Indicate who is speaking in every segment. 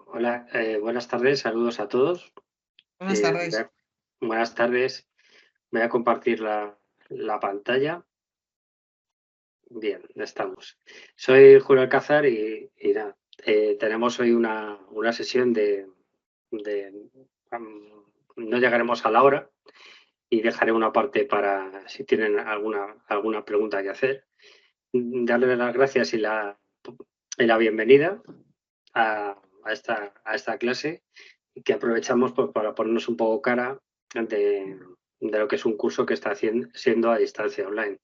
Speaker 1: Hola, buenas tardes, saludos a todos.
Speaker 2: Buenas
Speaker 1: Eh, voy
Speaker 2: tardes.
Speaker 1: a- Buenas tardes, voy a compartir la pantalla. Bien, ya estamos. Soy Julio Alcázar y nada, tenemos hoy una sesión de, no llegaremos a la hora y dejaré una parte para si tienen alguna pregunta que hacer. Darle las gracias y la bienvenida a esta clase y que aprovechamos pues, para ponernos un poco cara de lo que es un curso que está siendo a distancia online.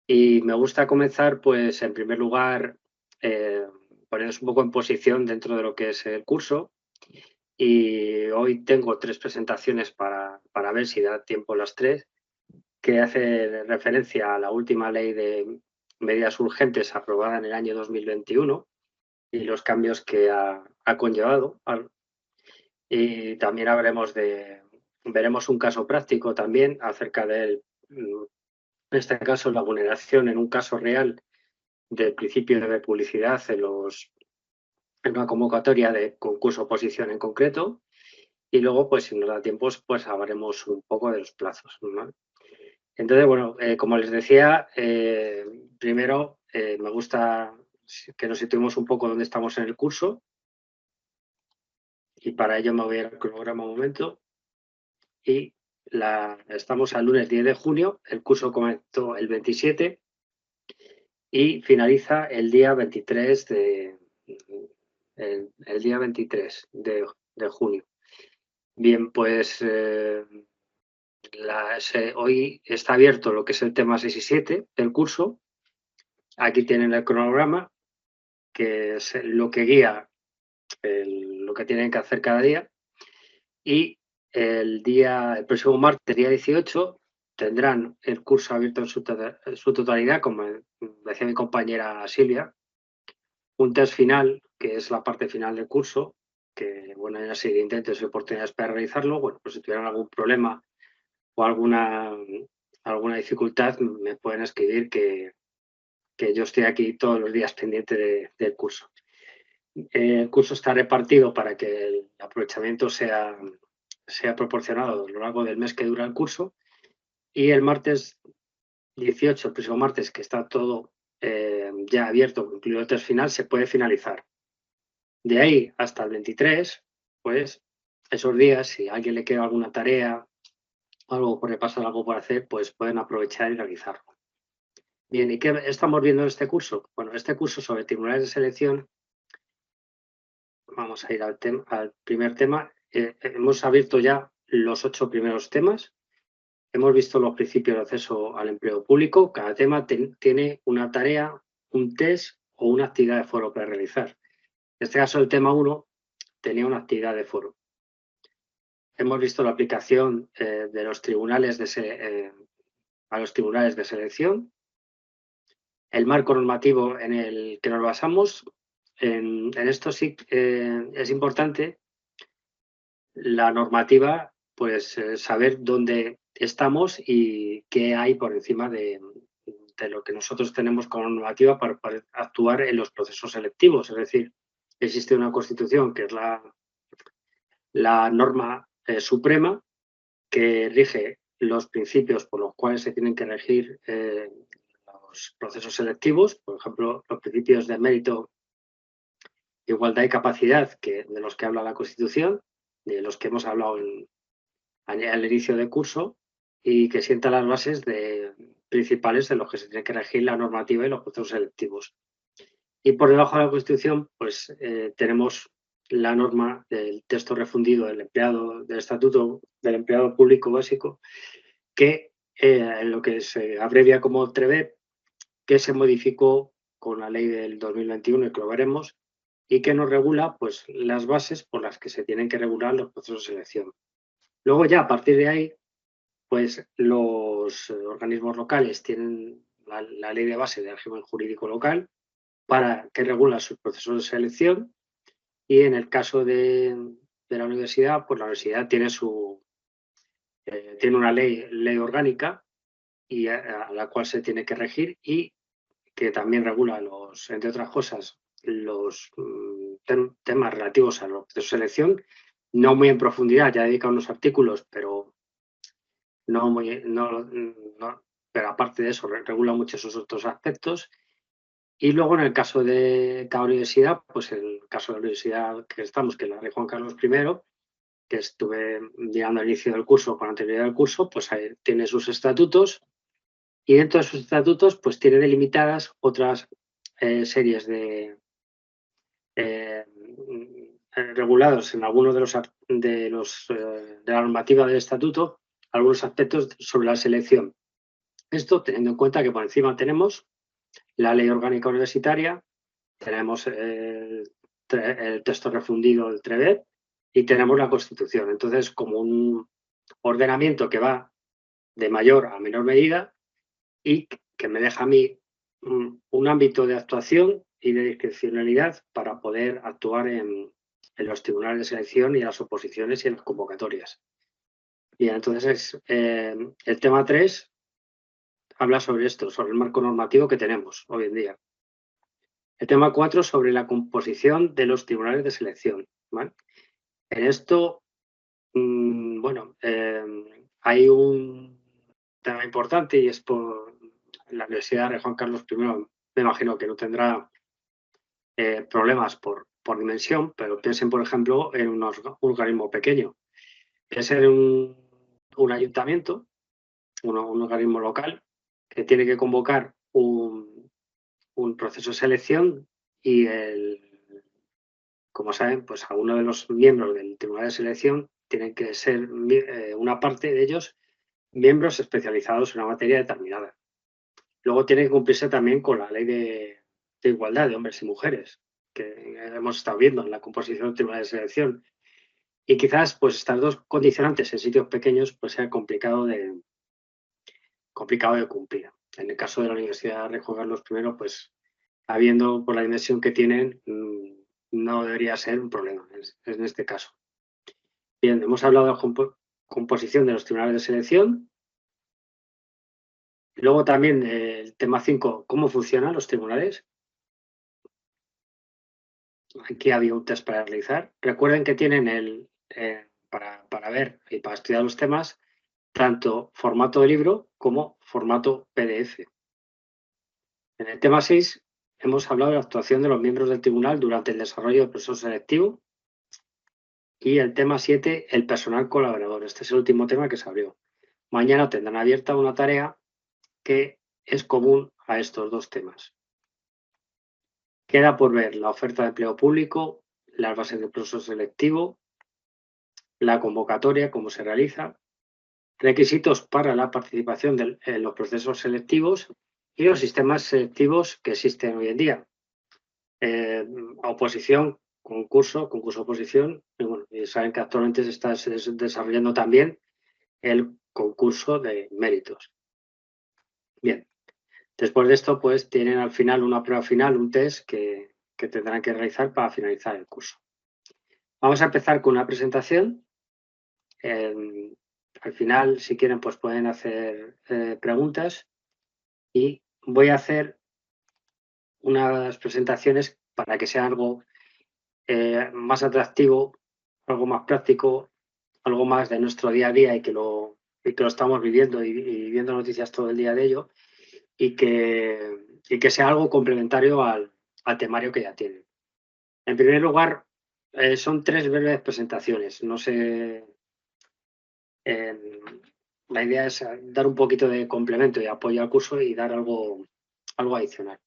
Speaker 1: Y me gusta comenzar, pues, en primer lugar, eh, poniéndonos un poco en posición dentro de lo que es el curso. Y hoy tengo tres presentaciones para ver si da tiempo las tres, que hace referencia a la última ley de medidas urgentes aprobada en el año 2021 y los cambios que ha conllevado. Y también veremos un caso práctico también acerca en este caso, la vulneración en un caso real del principio de publicidad en una convocatoria de concurso o oposición en concreto. Y luego, pues si nos da tiempo, pues hablaremos un poco de los plazos, ¿no? Entonces, bueno, como les decía, primero me gusta que nos situemos un poco dónde estamos en el curso y para ello me voy al cronograma un momento. Y estamos al lunes 10 de junio, el curso comenzó el 27 y finaliza el día 23 el día 23 de junio. Bien, pues hoy está abierto lo que es el tema 6 y 7 del curso. Aquí tienen el cronograma, que es lo que guía lo que tienen que hacer cada día. Y el próximo martes, día 18, tendrán el curso abierto en su totalidad, como decía mi compañera Silvia, un test final, que es la parte final del curso, que bueno, hay una serie de intentos y oportunidades para realizarlo. Bueno, pues si tuvieran algún problema o alguna dificultad, me pueden escribir que yo estoy aquí todos los días pendiente del curso. El curso está repartido para que el aprovechamiento sea proporcionado a lo largo del mes que dura el curso. Y el martes 18, el próximo martes, que está todo ya abierto, incluido el test final, se puede finalizar. De ahí hasta el 23, pues esos días, si a alguien le queda alguna tarea, algo por repasar, algo por hacer, pues pueden aprovechar y realizarlo. Bien, ¿y qué estamos viendo en este curso? Bueno, este curso sobre tribunales de selección, vamos a ir al primer tema. Hemos abierto ya los 8 primeros temas. Hemos visto los principios de acceso al empleo público. Cada tema tiene una tarea, un test o una actividad de foro para realizar. En este caso, el tema 1 tenía una actividad de foro. Hemos visto la aplicación de los tribunales a los tribunales de selección, el marco normativo en el que nos basamos. En esto sí es importante la normativa, pues saber dónde estamos y qué hay por encima de lo que nosotros tenemos como normativa para actuar en los procesos selectivos. Es decir, existe una Constitución que es la norma suprema que rige los principios por los cuales se tienen que regir los procesos selectivos, por ejemplo, los principios de mérito, igualdad y capacidad de los que habla la Constitución, de los que hemos hablado al inicio del curso, y que sienta las bases principales de los que se tiene que regir la normativa y los procesos selectivos. Y por debajo de la Constitución, pues tenemos la norma del texto refundido del Estatuto del Empleado Público Básico, que lo que se abrevia como TREVEP, que se modificó con la ley del 2021 y que lo veremos, y que nos regula pues, las bases por las que se tienen que regular los procesos de selección. Luego ya a partir de ahí, pues los organismos locales tienen la ley de base de régimen jurídico local para que regula sus procesos de selección, y en el caso de la universidad, pues la universidad tiene una ley orgánica y a la cual se tiene que regir y que también regula entre otras cosas, temas relativos a los procesos de selección, no muy en profundidad, ya he dedicado unos artículos, pero pero aparte de eso, regula muchos esos otros aspectos. Y luego, en el caso de cada universidad, pues el caso de la universidad que estamos, que es la de Juan Carlos I, que estuve llegando al inicio del curso, con anterioridad al curso, pues tiene sus estatutos, y dentro de sus estatutos pues tiene delimitadas otras series de regulados en algunos de la normativa del estatuto, algunos aspectos sobre la selección. Esto teniendo en cuenta que por encima tenemos la Ley Orgánica Universitaria, tenemos el texto refundido del TREBET y tenemos la Constitución. Entonces, como un ordenamiento que va de mayor a menor medida y que me deja a mí un ámbito de actuación y de discrecionalidad para poder actuar en los tribunales de selección y en las oposiciones y en las convocatorias. Bien, entonces el tema 3 habla sobre esto, sobre el marco normativo que tenemos hoy en día. El tema 4 sobre la composición de los tribunales de selección, ¿vale? En esto, bueno, hay un tema importante y es por la Universidad de Juan Carlos I, me imagino que no tendrá problemas por dimensión, pero piensen, por ejemplo, en un organismo pequeño. Piensen en un ayuntamiento, un organismo local, que tiene que convocar un proceso de selección y, como saben, pues a uno de los miembros del Tribunal de Selección tienen que ser una parte de ellos miembros especializados en una materia determinada. Luego tiene que cumplirse también con la ley de igualdad de hombres y mujeres, que hemos estado viendo en la composición del Tribunal de Selección. Y quizás pues estas dos condicionantes en sitios pequeños pues sea complicado de cumplir. En el caso de la Universidad de Juan Carlos I, pues habiendo por la dimensión que tienen, no debería ser un problema en este caso. Bien, hemos hablado de la composición de los tribunales de selección. Y luego también el tema 5, ¿cómo funcionan los tribunales? Aquí había un test para realizar. Recuerden que tienen para ver y para estudiar los temas, tanto formato de libro como formato PDF. En el tema 6 hemos hablado de la actuación de los miembros del tribunal durante el desarrollo del proceso selectivo. Y el tema 7, el personal colaborador. Este es el último tema que se abrió. Mañana tendrán abierta una tarea que es común a estos dos temas. Queda por ver la oferta de empleo público, las bases del proceso selectivo, la convocatoria, cómo se realiza, requisitos para la participación en los procesos selectivos y los sistemas selectivos que existen hoy en día. Oposición, concurso-oposición. Y bueno, y saben que actualmente se está desarrollando también el concurso de méritos. Bien, después de esto, pues tienen al final una prueba final, un test que tendrán que realizar para finalizar el curso. Vamos a empezar con una presentación. Al final, si quieren, pues pueden hacer preguntas y voy a hacer unas presentaciones para que sea algo más atractivo, algo más práctico, algo más de nuestro día a día y que lo estamos viviendo y viendo noticias todo el día de ello y que sea algo complementario al temario que ya tienen. En primer lugar, son 3 breves presentaciones. No sé, la idea es dar un poquito de complemento y apoyo al curso y dar algo adicional.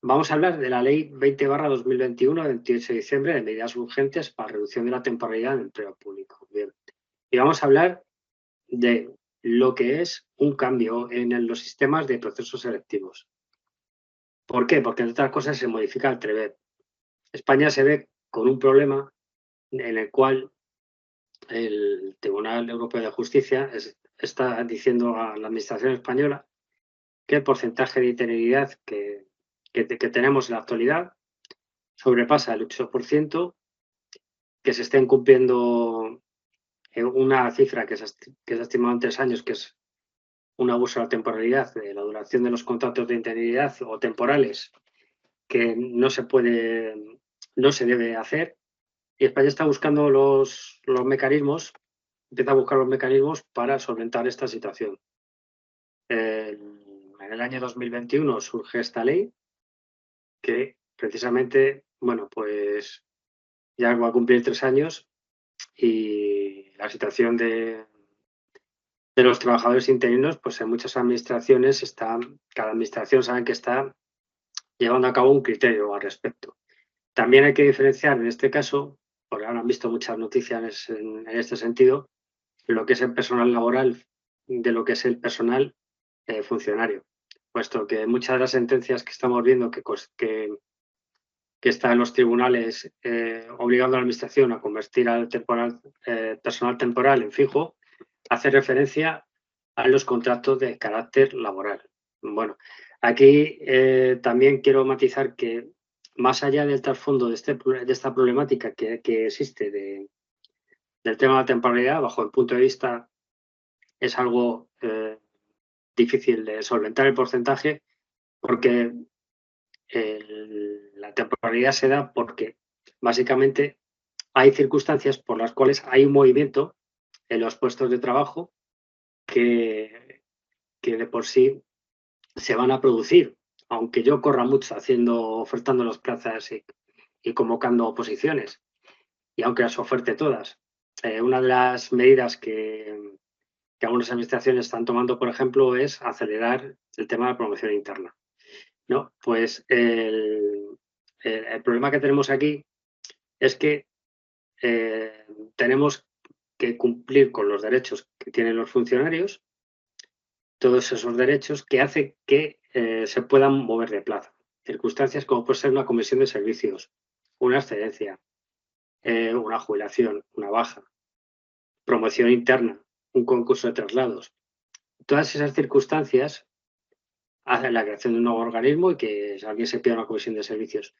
Speaker 1: Vamos a hablar de la Ley 20/2021, de 28 de diciembre, de medidas urgentes para reducción de la temporalidad en el empleo público. Bien. Y vamos a hablar de lo que es un cambio en los sistemas de procesos selectivos. ¿Por qué? Porque, entre otras cosas, se modifica el TREBET. España se ve con un problema en el cual el Tribunal Europeo de Justicia está diciendo a la Administración española que el porcentaje de interinidad que tenemos en la actualidad sobrepasa el 8%, que se estén cumpliendo una cifra que se ha estimado en 3 años, que es un abuso de la temporalidad, de la duración de los contratos de interinidad o temporales, que no se puede no se debe hacer, y España está buscando los mecanismos, empieza a buscar los mecanismos para solventar esta situación. En el año 2021 surge esta ley que precisamente, bueno, pues ya va a cumplir 3 años y la situación de los trabajadores interinos, pues en muchas administraciones cada administración sabe que está llevando a cabo un criterio al respecto. También hay que diferenciar en este caso, porque ahora han visto muchas noticias en este sentido, lo que es el personal laboral de lo que es el personal funcionario, puesto que muchas de las sentencias que estamos viendo que está en los tribunales obligando a la administración a convertir al personal temporal en fijo, hace referencia a los contratos de carácter laboral. Bueno, aquí también quiero matizar que más allá del trasfondo de esta problemática que existe del tema de la temporalidad, bajo el punto de vista es algo difícil de solventar el porcentaje porque la temporalidad se da porque básicamente hay circunstancias por las cuales hay un movimiento en los puestos de trabajo que de por sí se van a producir, aunque yo corra mucho ofertando las plazas y convocando oposiciones, y aunque las oferte todas. Una de las medidas que algunas administraciones están tomando, por ejemplo, es acelerar el tema de la promoción interna. ¿No? Pues el problema que tenemos aquí es que tenemos que cumplir con los derechos que tienen los funcionarios, todos esos derechos que hacen que se puedan mover de plaza. Circunstancias como puede ser una comisión de servicios, una excedencia, una jubilación, una baja, promoción interna, un concurso de traslados. Todas esas circunstancias hacen la creación de un nuevo organismo y que alguien se pida una comisión de servicios.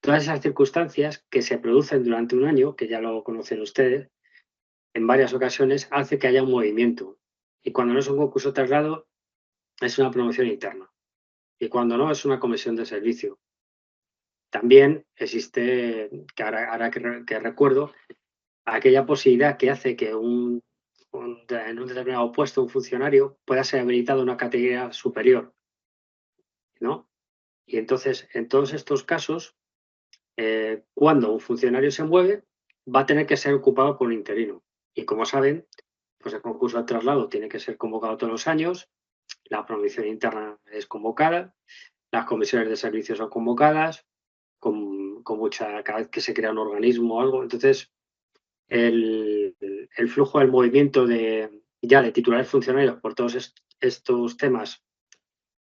Speaker 1: Todas esas circunstancias que se producen durante un año, que ya lo conocen ustedes, en varias ocasiones hace que haya un movimiento. Y cuando no es un concurso de traslado, es una promoción interna. Y cuando no, es una comisión de servicio. También existe, que ahora que recuerdo, aquella posibilidad que hace que en un determinado puesto un funcionario pueda ser habilitado a una categoría superior, ¿no? Y entonces, en todos estos casos, cuando un funcionario se mueve, va a tener que ser ocupado por un interino. Y como saben, pues el concurso de traslado tiene que ser convocado todos los años, la promoción interna es convocada, las comisiones de servicios son convocadas, cada vez que se crea un organismo o algo. Entonces, el flujo del movimiento de titulares funcionarios por todos estos temas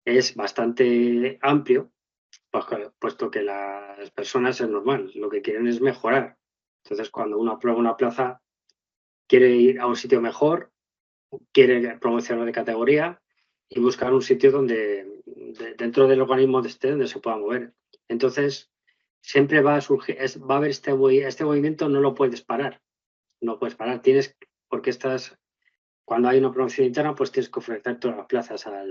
Speaker 1: es bastante amplio, puesto que las personas es normal, lo que quieren es mejorar. Entonces, cuando uno aprueba una plaza, quiere ir a un sitio mejor, quiere promocionar de categoría y buscar un sitio dentro del organismo donde se pueda mover. Entonces, siempre va a surgir, va a haber este movimiento, no lo puedes parar. No puedes parar, porque cuando hay una promoción interna, pues tienes que ofrecer todas las plazas a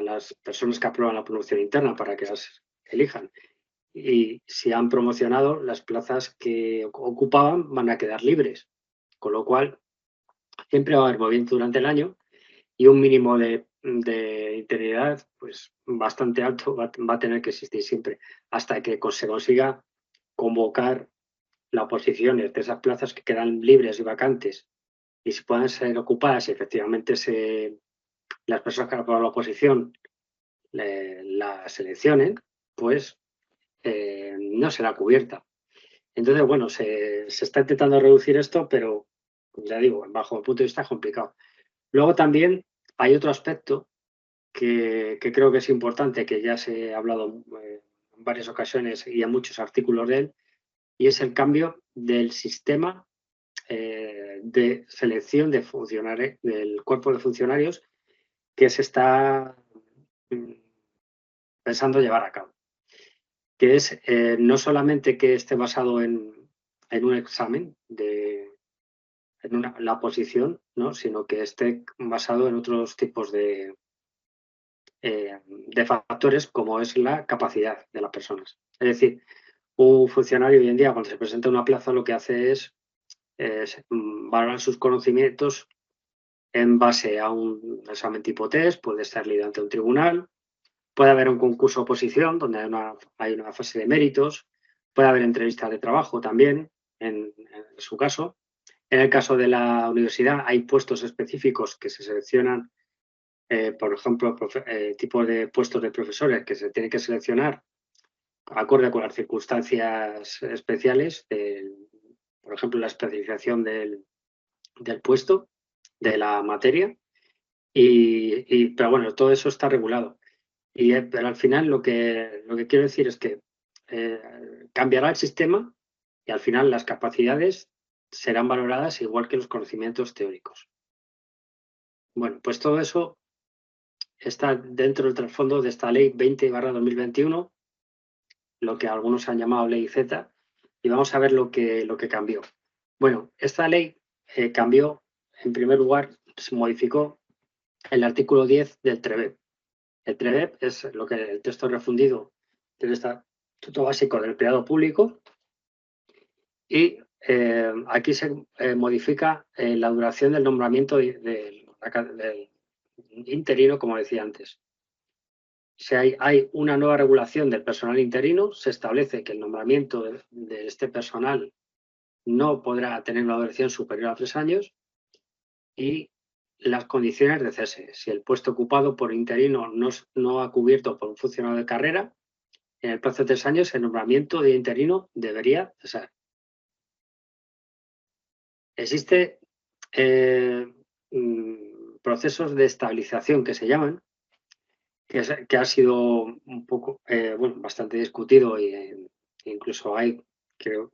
Speaker 1: las personas que aprueban la promoción interna para que las elijan. Y si han promocionado, las plazas que ocupaban van a quedar libres. Con lo cual, siempre va a haber movimiento durante el año y un mínimo de integridad pues, bastante alto va a tener que existir siempre hasta que se consiga convocar las oposiciones de esas plazas que quedan libres y vacantes y si puedan ser ocupadas y efectivamente las personas que han aprobado la oposición la seleccionen, pues no será cubierta. Entonces, bueno, se está intentando reducir esto, pero ya digo, bajo el punto de vista es complicado. Luego también hay otro aspecto que creo que es importante, que ya se ha hablado en varias ocasiones y en muchos artículos de él, y es el cambio del sistema de selección de funcionarios, del cuerpo de funcionarios que se está mm, pensando llevar a cabo. Que es no solamente que esté basado en un examen la posición, ¿no? Sino que esté basado en otros tipos de factores como es la capacidad de las personas. Es decir, un funcionario hoy en día cuando se presenta a una plaza lo que hace es valorar sus conocimientos en base a un examen tipo test, puede estar leído ante un tribunal, puede haber un concurso oposición donde hay una fase de méritos, puede haber entrevistas de trabajo también, en su caso. En el caso de la universidad hay puestos específicos que se seleccionan, por ejemplo, tipos de puestos de profesores que se tienen que seleccionar acorde con las circunstancias especiales, por ejemplo, la especialización del puesto, de la materia, pero bueno, todo eso está regulado. Pero al final lo que quiero decir es que cambiará el sistema y al final las capacidades serán valoradas igual que los conocimientos teóricos. Bueno, pues todo eso está dentro del trasfondo de esta ley 20/2021, lo que algunos han llamado ley Z, y vamos a ver lo que cambió. Bueno, esta ley cambió, en primer lugar, se modificó el artículo 10 del TREBEP. El TREBEP es el texto refundido del Estatuto Básico del Empleado Público y aquí se modifica la duración del nombramiento del interino, como decía antes. Si hay una nueva regulación del personal interino, se establece que el nombramiento de este personal no podrá tener una duración superior a 3 años y las condiciones de cese. Si el puesto ocupado por interino no ha cubierto por un funcionario de carrera, en el plazo de 3 años el nombramiento de interino debería cesar. Existe procesos de estabilización que se llaman, que ha sido un poco, bastante discutido e incluso creo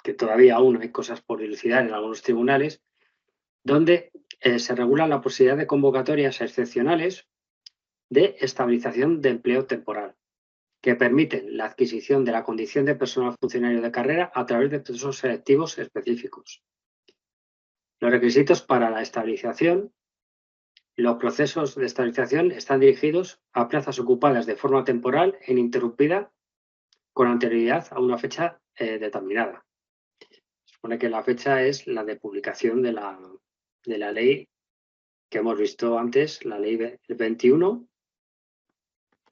Speaker 1: que todavía aún hay cosas por dilucidar en algunos tribunales, donde se regula la posibilidad de convocatorias excepcionales de estabilización de empleo temporal, que permiten la adquisición de la condición de personal funcionario de carrera a través de procesos selectivos específicos. Los requisitos para la estabilización. Los procesos de estabilización están dirigidos a plazas ocupadas de forma temporal e ininterrumpida con anterioridad a una fecha determinada. Se supone que la fecha es la de publicación de la ley que hemos visto antes, la ley 21,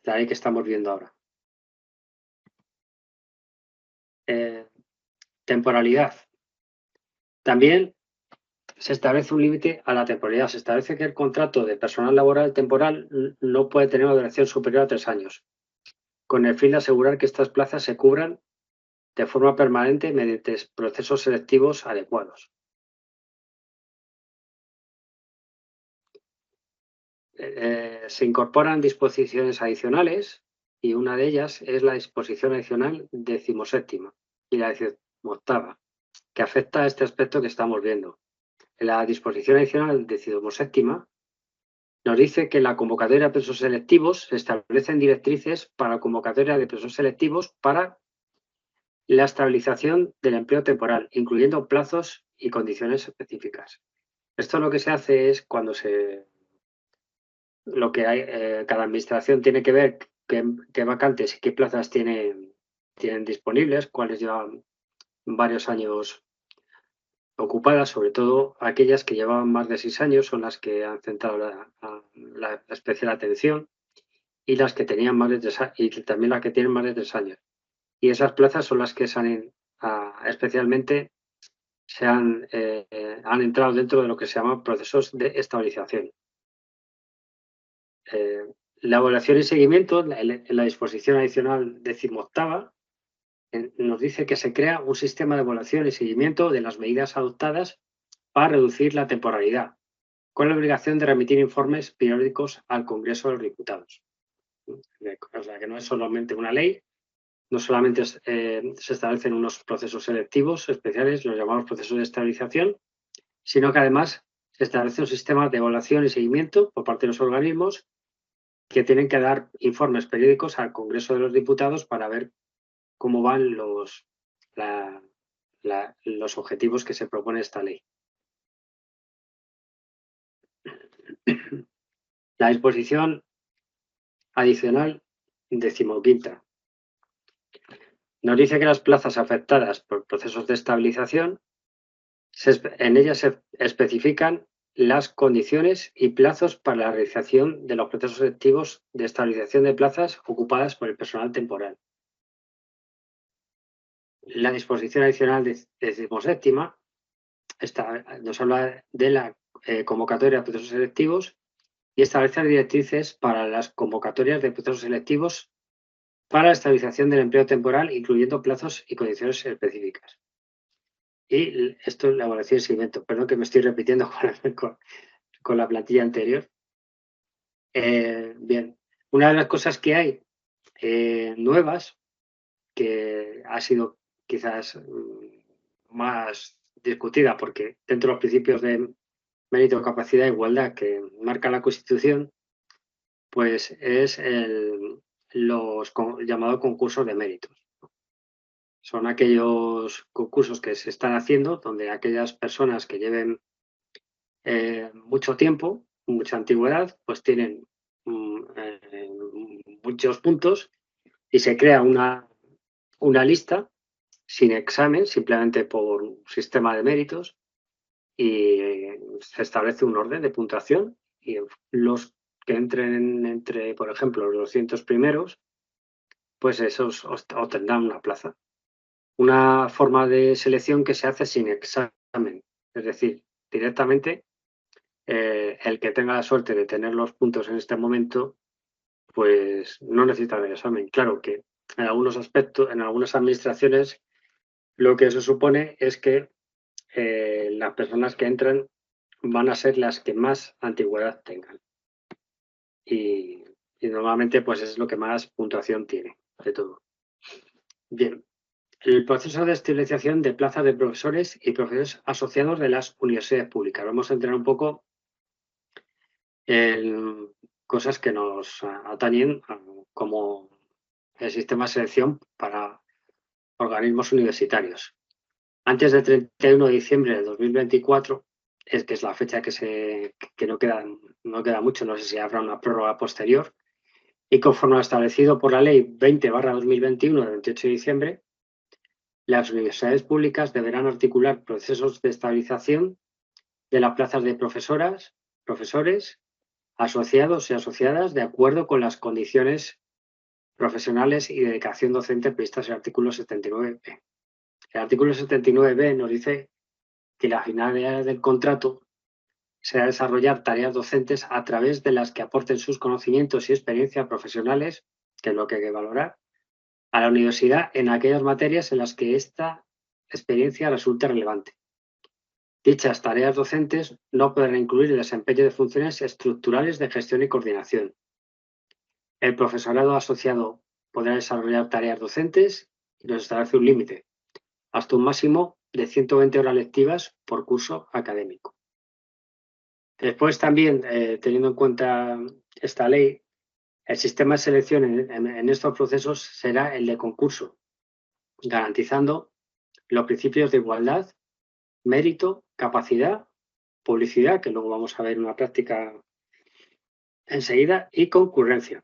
Speaker 1: la ley que estamos viendo ahora. Temporalidad. También se establece un límite a la temporalidad. Se establece que el contrato de personal laboral temporal no puede tener una duración superior a 3 años, con el fin de asegurar que estas plazas se cubran de forma permanente mediante procesos selectivos adecuados. Se incorporan disposiciones adicionales y una de ellas es la disposición adicional 17ª y la 18ª, que afecta a este aspecto que estamos viendo. En la disposición adicional 17ª nos dice que en la convocatoria de procesos selectivos se establecen directrices para la convocatoria de procesos selectivos para la estabilización del empleo temporal, incluyendo plazos y condiciones específicas. Esto lo que se hace es cuando cada administración tiene que ver qué vacantes y qué plazas tienen disponibles, cuáles llevan varios años ocupadas, sobre todo aquellas que llevaban más de 6 años son las que han centrado la especial atención y las que tenían más de 3 años y también las que tienen más de 3 años. Y esas plazas son las que especialmente han entrado dentro de lo que se llama procesos de estabilización. La evaluación y seguimiento, en la disposición adicional 18ª, nos dice que se crea un sistema de evaluación y seguimiento de las medidas adoptadas para reducir la temporalidad, con la obligación de remitir informes periódicos al Congreso de los Diputados. O sea, que no es solamente una ley, no solamente se establecen unos procesos selectivos especiales, los llamados procesos de estabilización, sino que además se establece un sistema de evaluación y seguimiento por parte de los organismos que tienen que dar informes periódicos al Congreso de los Diputados para ver cómo van los objetivos que se propone esta ley. La disposición adicional 15ª. Nos dice que las plazas afectadas por procesos de estabilización, en ellas se especifican las condiciones y plazos para la realización de los procesos selectivos de estabilización de plazas ocupadas por el personal temporal. La disposición adicional 17ª nos habla de la convocatoria de procesos selectivos y establece directrices para las convocatorias de procesos selectivos para la estabilización del empleo temporal, incluyendo plazos y condiciones específicas. Y esto es la evaluación y seguimiento. Perdón que me estoy repitiendo con la plantilla anterior. Bien, una de las cosas que hay nuevas, que ha sido quizás más discutida, porque dentro de los principios de mérito, capacidad e igualdad que marca la Constitución, pues es los llamados concursos de méritos. Son aquellos concursos que se están haciendo donde aquellas personas que lleven mucho tiempo, mucha antigüedad, pues tienen muchos puntos y se crea una lista sin examen, simplemente por un sistema de méritos, y se establece un orden de puntuación y los que entren entre, por ejemplo, los 200 primeros, pues esos obtendrán una plaza. Una forma de selección que se hace sin examen, es decir, directamente el que tenga la suerte de tener los puntos en este momento, pues no necesita el examen. Claro que en algunos aspectos, en algunas administraciones, lo que se supone es que las personas que entran van a ser las que más antigüedad tengan. Y normalmente pues es lo que más puntuación tiene de todo. Bien, el proceso de estabilización de plazas de profesores y profesores asociados de las universidades públicas. Vamos a entrar un poco en cosas que nos atañen como el sistema de selección para organismos universitarios. Antes del 31 de diciembre de 2024, que es la fecha que no queda mucho, no sé si habrá una prórroga posterior, y conforme a lo establecido por la Ley 20/2021 de 28 de diciembre, las universidades públicas deberán articular procesos de estabilización de las plazas de profesoras, profesores, asociados y asociadas de acuerdo con las condiciones profesionales y dedicación docente previstas en el artículo 79b. El artículo 79b nos dice que la finalidad del contrato será desarrollar tareas docentes a través de las que aporten sus conocimientos y experiencias profesionales, que es lo que hay que valorar, a la universidad en aquellas materias en las que esta experiencia resulte relevante. Dichas tareas docentes no podrán incluir el desempeño de funciones estructurales de gestión y coordinación. El profesorado asociado podrá desarrollar tareas docentes y nos establece un límite, hasta un máximo de 120 horas lectivas por curso académico. Después también, teniendo en cuenta esta ley, el sistema de selección en estos procesos será el de concurso, garantizando los principios de igualdad, mérito, capacidad, publicidad, que luego vamos a ver una práctica enseguida, y concurrencia,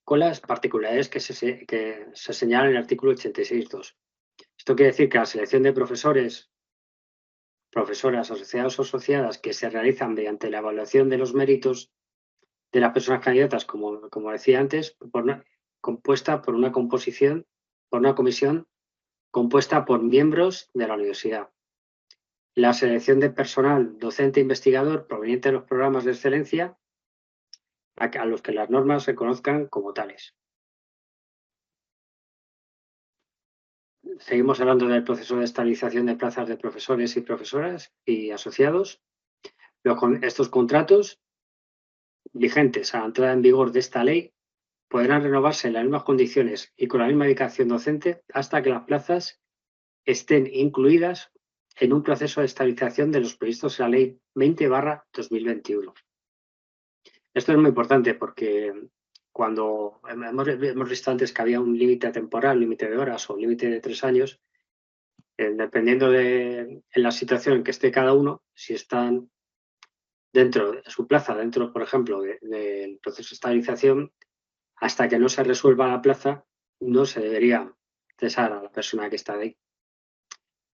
Speaker 1: con las particularidades que se señalan en el artículo 86.2. Esto quiere decir que la selección de profesores, profesoras, asociados o asociadas que se realizan mediante la evaluación de los méritos de las personas candidatas, como decía antes, compuesta por una comisión compuesta por miembros de la universidad. La selección de personal docente e investigador proveniente de los programas de excelencia a los que las normas reconozcan como tales. Seguimos hablando del proceso de estabilización de plazas de profesores y profesoras y asociados. Estos contratos vigentes a la entrada en vigor de esta ley podrán renovarse en las mismas condiciones y con la misma dedicación docente hasta que las plazas estén incluidas en un proceso de estabilización de los previstos en la Ley 20/2021. Esto es muy importante porque cuando hemos visto antes que había un límite temporal, límite de horas o límite de 3 años, dependiendo en la situación en que esté cada uno, si están dentro de su plaza, dentro, por ejemplo, del proceso de estabilización, hasta que no se resuelva la plaza, no se debería cesar a la persona que está ahí.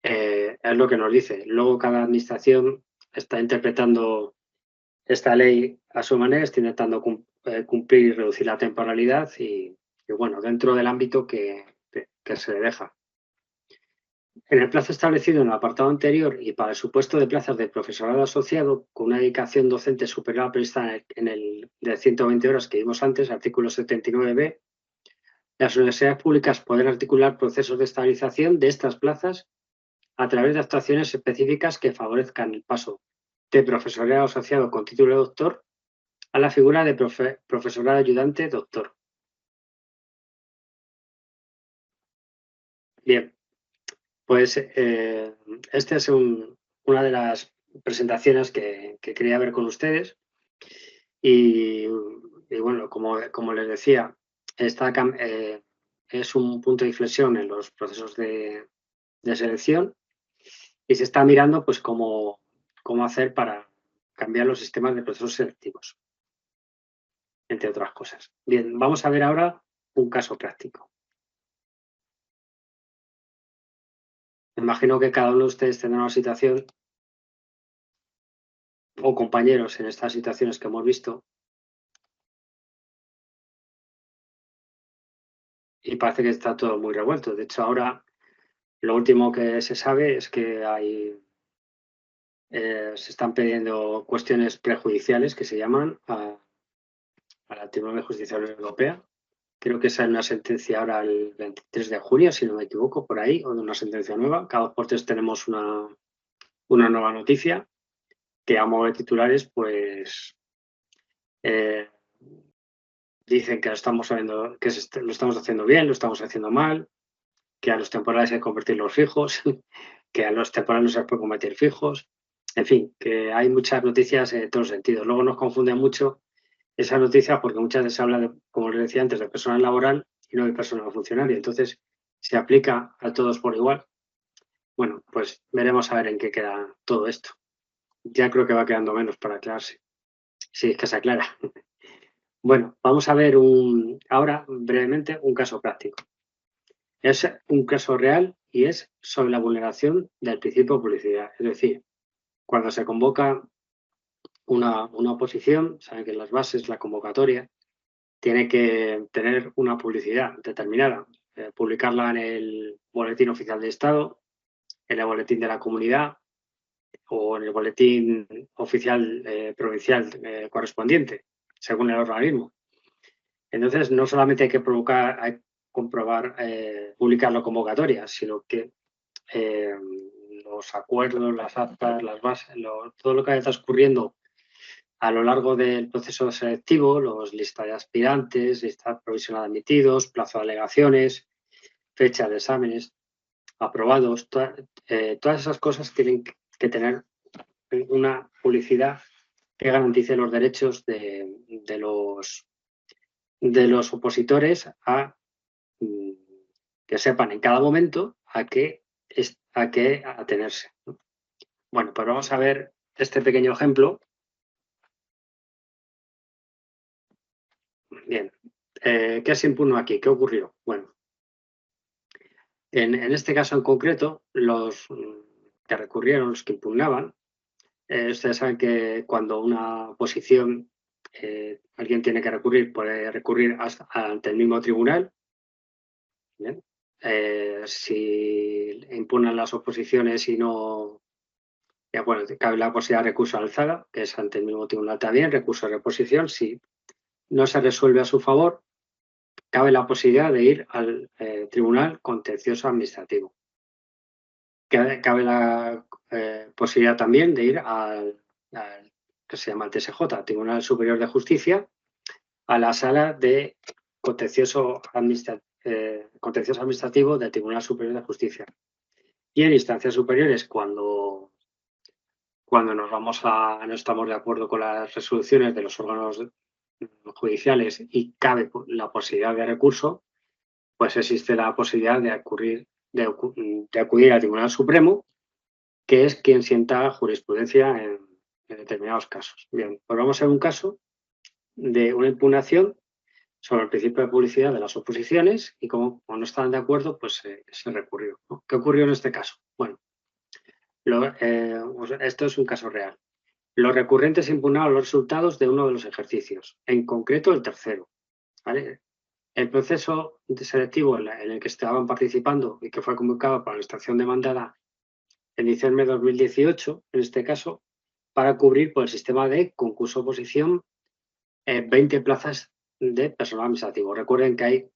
Speaker 1: Es lo que nos dice. Luego cada administración está interpretando esta ley a su manera, está intentando cumplir y reducir la temporalidad y bueno, dentro del ámbito que se le deja. En el plazo establecido en el apartado anterior y para el supuesto de plazas de profesorado asociado con una dedicación docente superior a la prevista en el de 120 horas que vimos antes, artículo 79b, las universidades públicas pueden articular procesos de estabilización de estas plazas a través de actuaciones específicas que favorezcan el paso de profesorado asociado con título de doctor a la figura de profesorado ayudante doctor. Bien, pues esta es una de las presentaciones que quería ver con ustedes y bueno, como les decía, es un punto de inflexión en los procesos de selección y se está mirando pues cómo hacer para cambiar los sistemas de procesos selectivos, entre otras cosas. Bien, vamos a ver ahora un caso práctico. Me imagino que cada uno de ustedes tendrá una situación o compañeros en estas situaciones que hemos visto y parece que está todo muy revuelto. De hecho, ahora lo último que se sabe es que se están pidiendo cuestiones prejudiciales que se llaman a la Tribunal de Justicia de la Unión Europea. Creo que sale una sentencia ahora el 23 de junio, si no me equivoco, por ahí, o de una sentencia nueva. Cada 2 por 3 tenemos una nueva noticia que a modo de titulares, pues dicen que lo estamos sabiendo, que lo estamos haciendo bien, lo estamos haciendo mal, que a los temporales hay que convertirlos fijos, que a los temporales no se les puede convertir fijos. En fin, que hay muchas noticias en todos sentidos. Luego nos confunde mucho esa noticia porque muchas veces se habla, de, como les decía antes, de personal laboral y no de personal funcionario. Entonces, se aplica a todos por igual. Bueno, pues veremos a ver en qué queda todo esto. Ya creo que va quedando menos para aclararse. Sí, es que se aclara. Bueno, vamos a ver ahora brevemente un caso práctico. Es un caso real y es sobre la vulneración del principio de publicidad. Es decir, cuando se convoca una oposición, saben que en las bases, la convocatoria, tiene que tener una publicidad determinada, publicarla en el Boletín Oficial de Estado, en el Boletín de la Comunidad o en el Boletín Oficial Provincial correspondiente, según el organismo. Entonces, no solamente hay que comprobar, publicar la convocatoria, sino que los acuerdos, las actas, las bases, todo lo que vaya transcurriendo a lo largo del proceso selectivo, los listas de aspirantes, lista provisional de admitidos, plazo de alegaciones, fecha de exámenes aprobados, todas esas cosas tienen que tener una publicidad que garantice los derechos de los opositores a que sepan en cada momento a qué atenerse. Bueno, pues vamos a ver este pequeño ejemplo. Bien, ¿qué se impugnó aquí? ¿Qué ocurrió? Bueno, en este caso en concreto, los que recurrieron, los que impugnaban, ustedes saben que cuando una oposición, alguien tiene que recurrir, puede recurrir ante el mismo tribunal. Bien. Si impugnan las oposiciones y no, ya, bueno, cabe la posibilidad de recurso alzada, que es ante el mismo tribunal también, recurso de reposición. Si no se resuelve a su favor, cabe la posibilidad de ir al Tribunal Contencioso Administrativo. Cabe la posibilidad también de ir al que se llama el TSJ, Tribunal Superior de Justicia, a la sala de contencioso administrativo del Tribunal Superior de Justicia. Y en instancias superiores, cuando no estamos de acuerdo con las resoluciones de los órganos judiciales y cabe la posibilidad de recurso, pues existe la posibilidad de acudir al Tribunal Supremo, que es quien sienta jurisprudencia en determinados casos. Bien, pues vamos a ver un caso de una impugnación sobre el principio de publicidad de las oposiciones y como no estaban de acuerdo, pues se recurrió, ¿no? ¿Qué ocurrió en este caso? Bueno, esto es un caso real. Los recurrentes impugnaron los resultados de uno de los ejercicios, en concreto el tercero, ¿vale? El proceso selectivo en el que estaban participando y que fue convocado para la extracción demandada en diciembre de 2018, en este caso, para cubrir por el sistema de concurso-oposición 20 plazas de personal administrativo. Recuerden que hay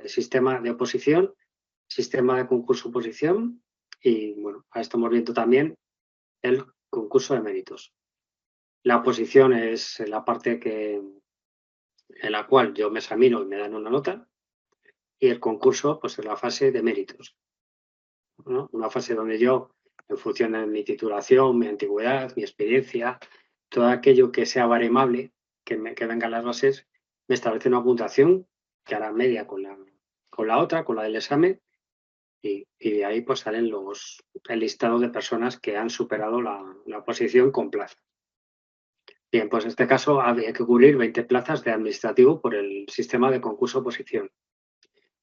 Speaker 1: sistema de oposición, sistema de concurso-oposición y, bueno, ahora estamos viendo también el concurso de méritos. La oposición es la parte en la cual yo me examino y me dan una nota y el concurso pues es la fase de méritos, ¿no? Una fase donde yo, en función de mi titulación, mi antigüedad, mi experiencia, todo aquello que sea baremable, que venga en las bases, me establece una puntuación que hará media con la otra, con la del examen, y de ahí pues salen el listado de personas que han superado la oposición con plaza. Bien, pues en este caso había que cubrir 20 plazas de administrativo por el sistema de concurso-oposición.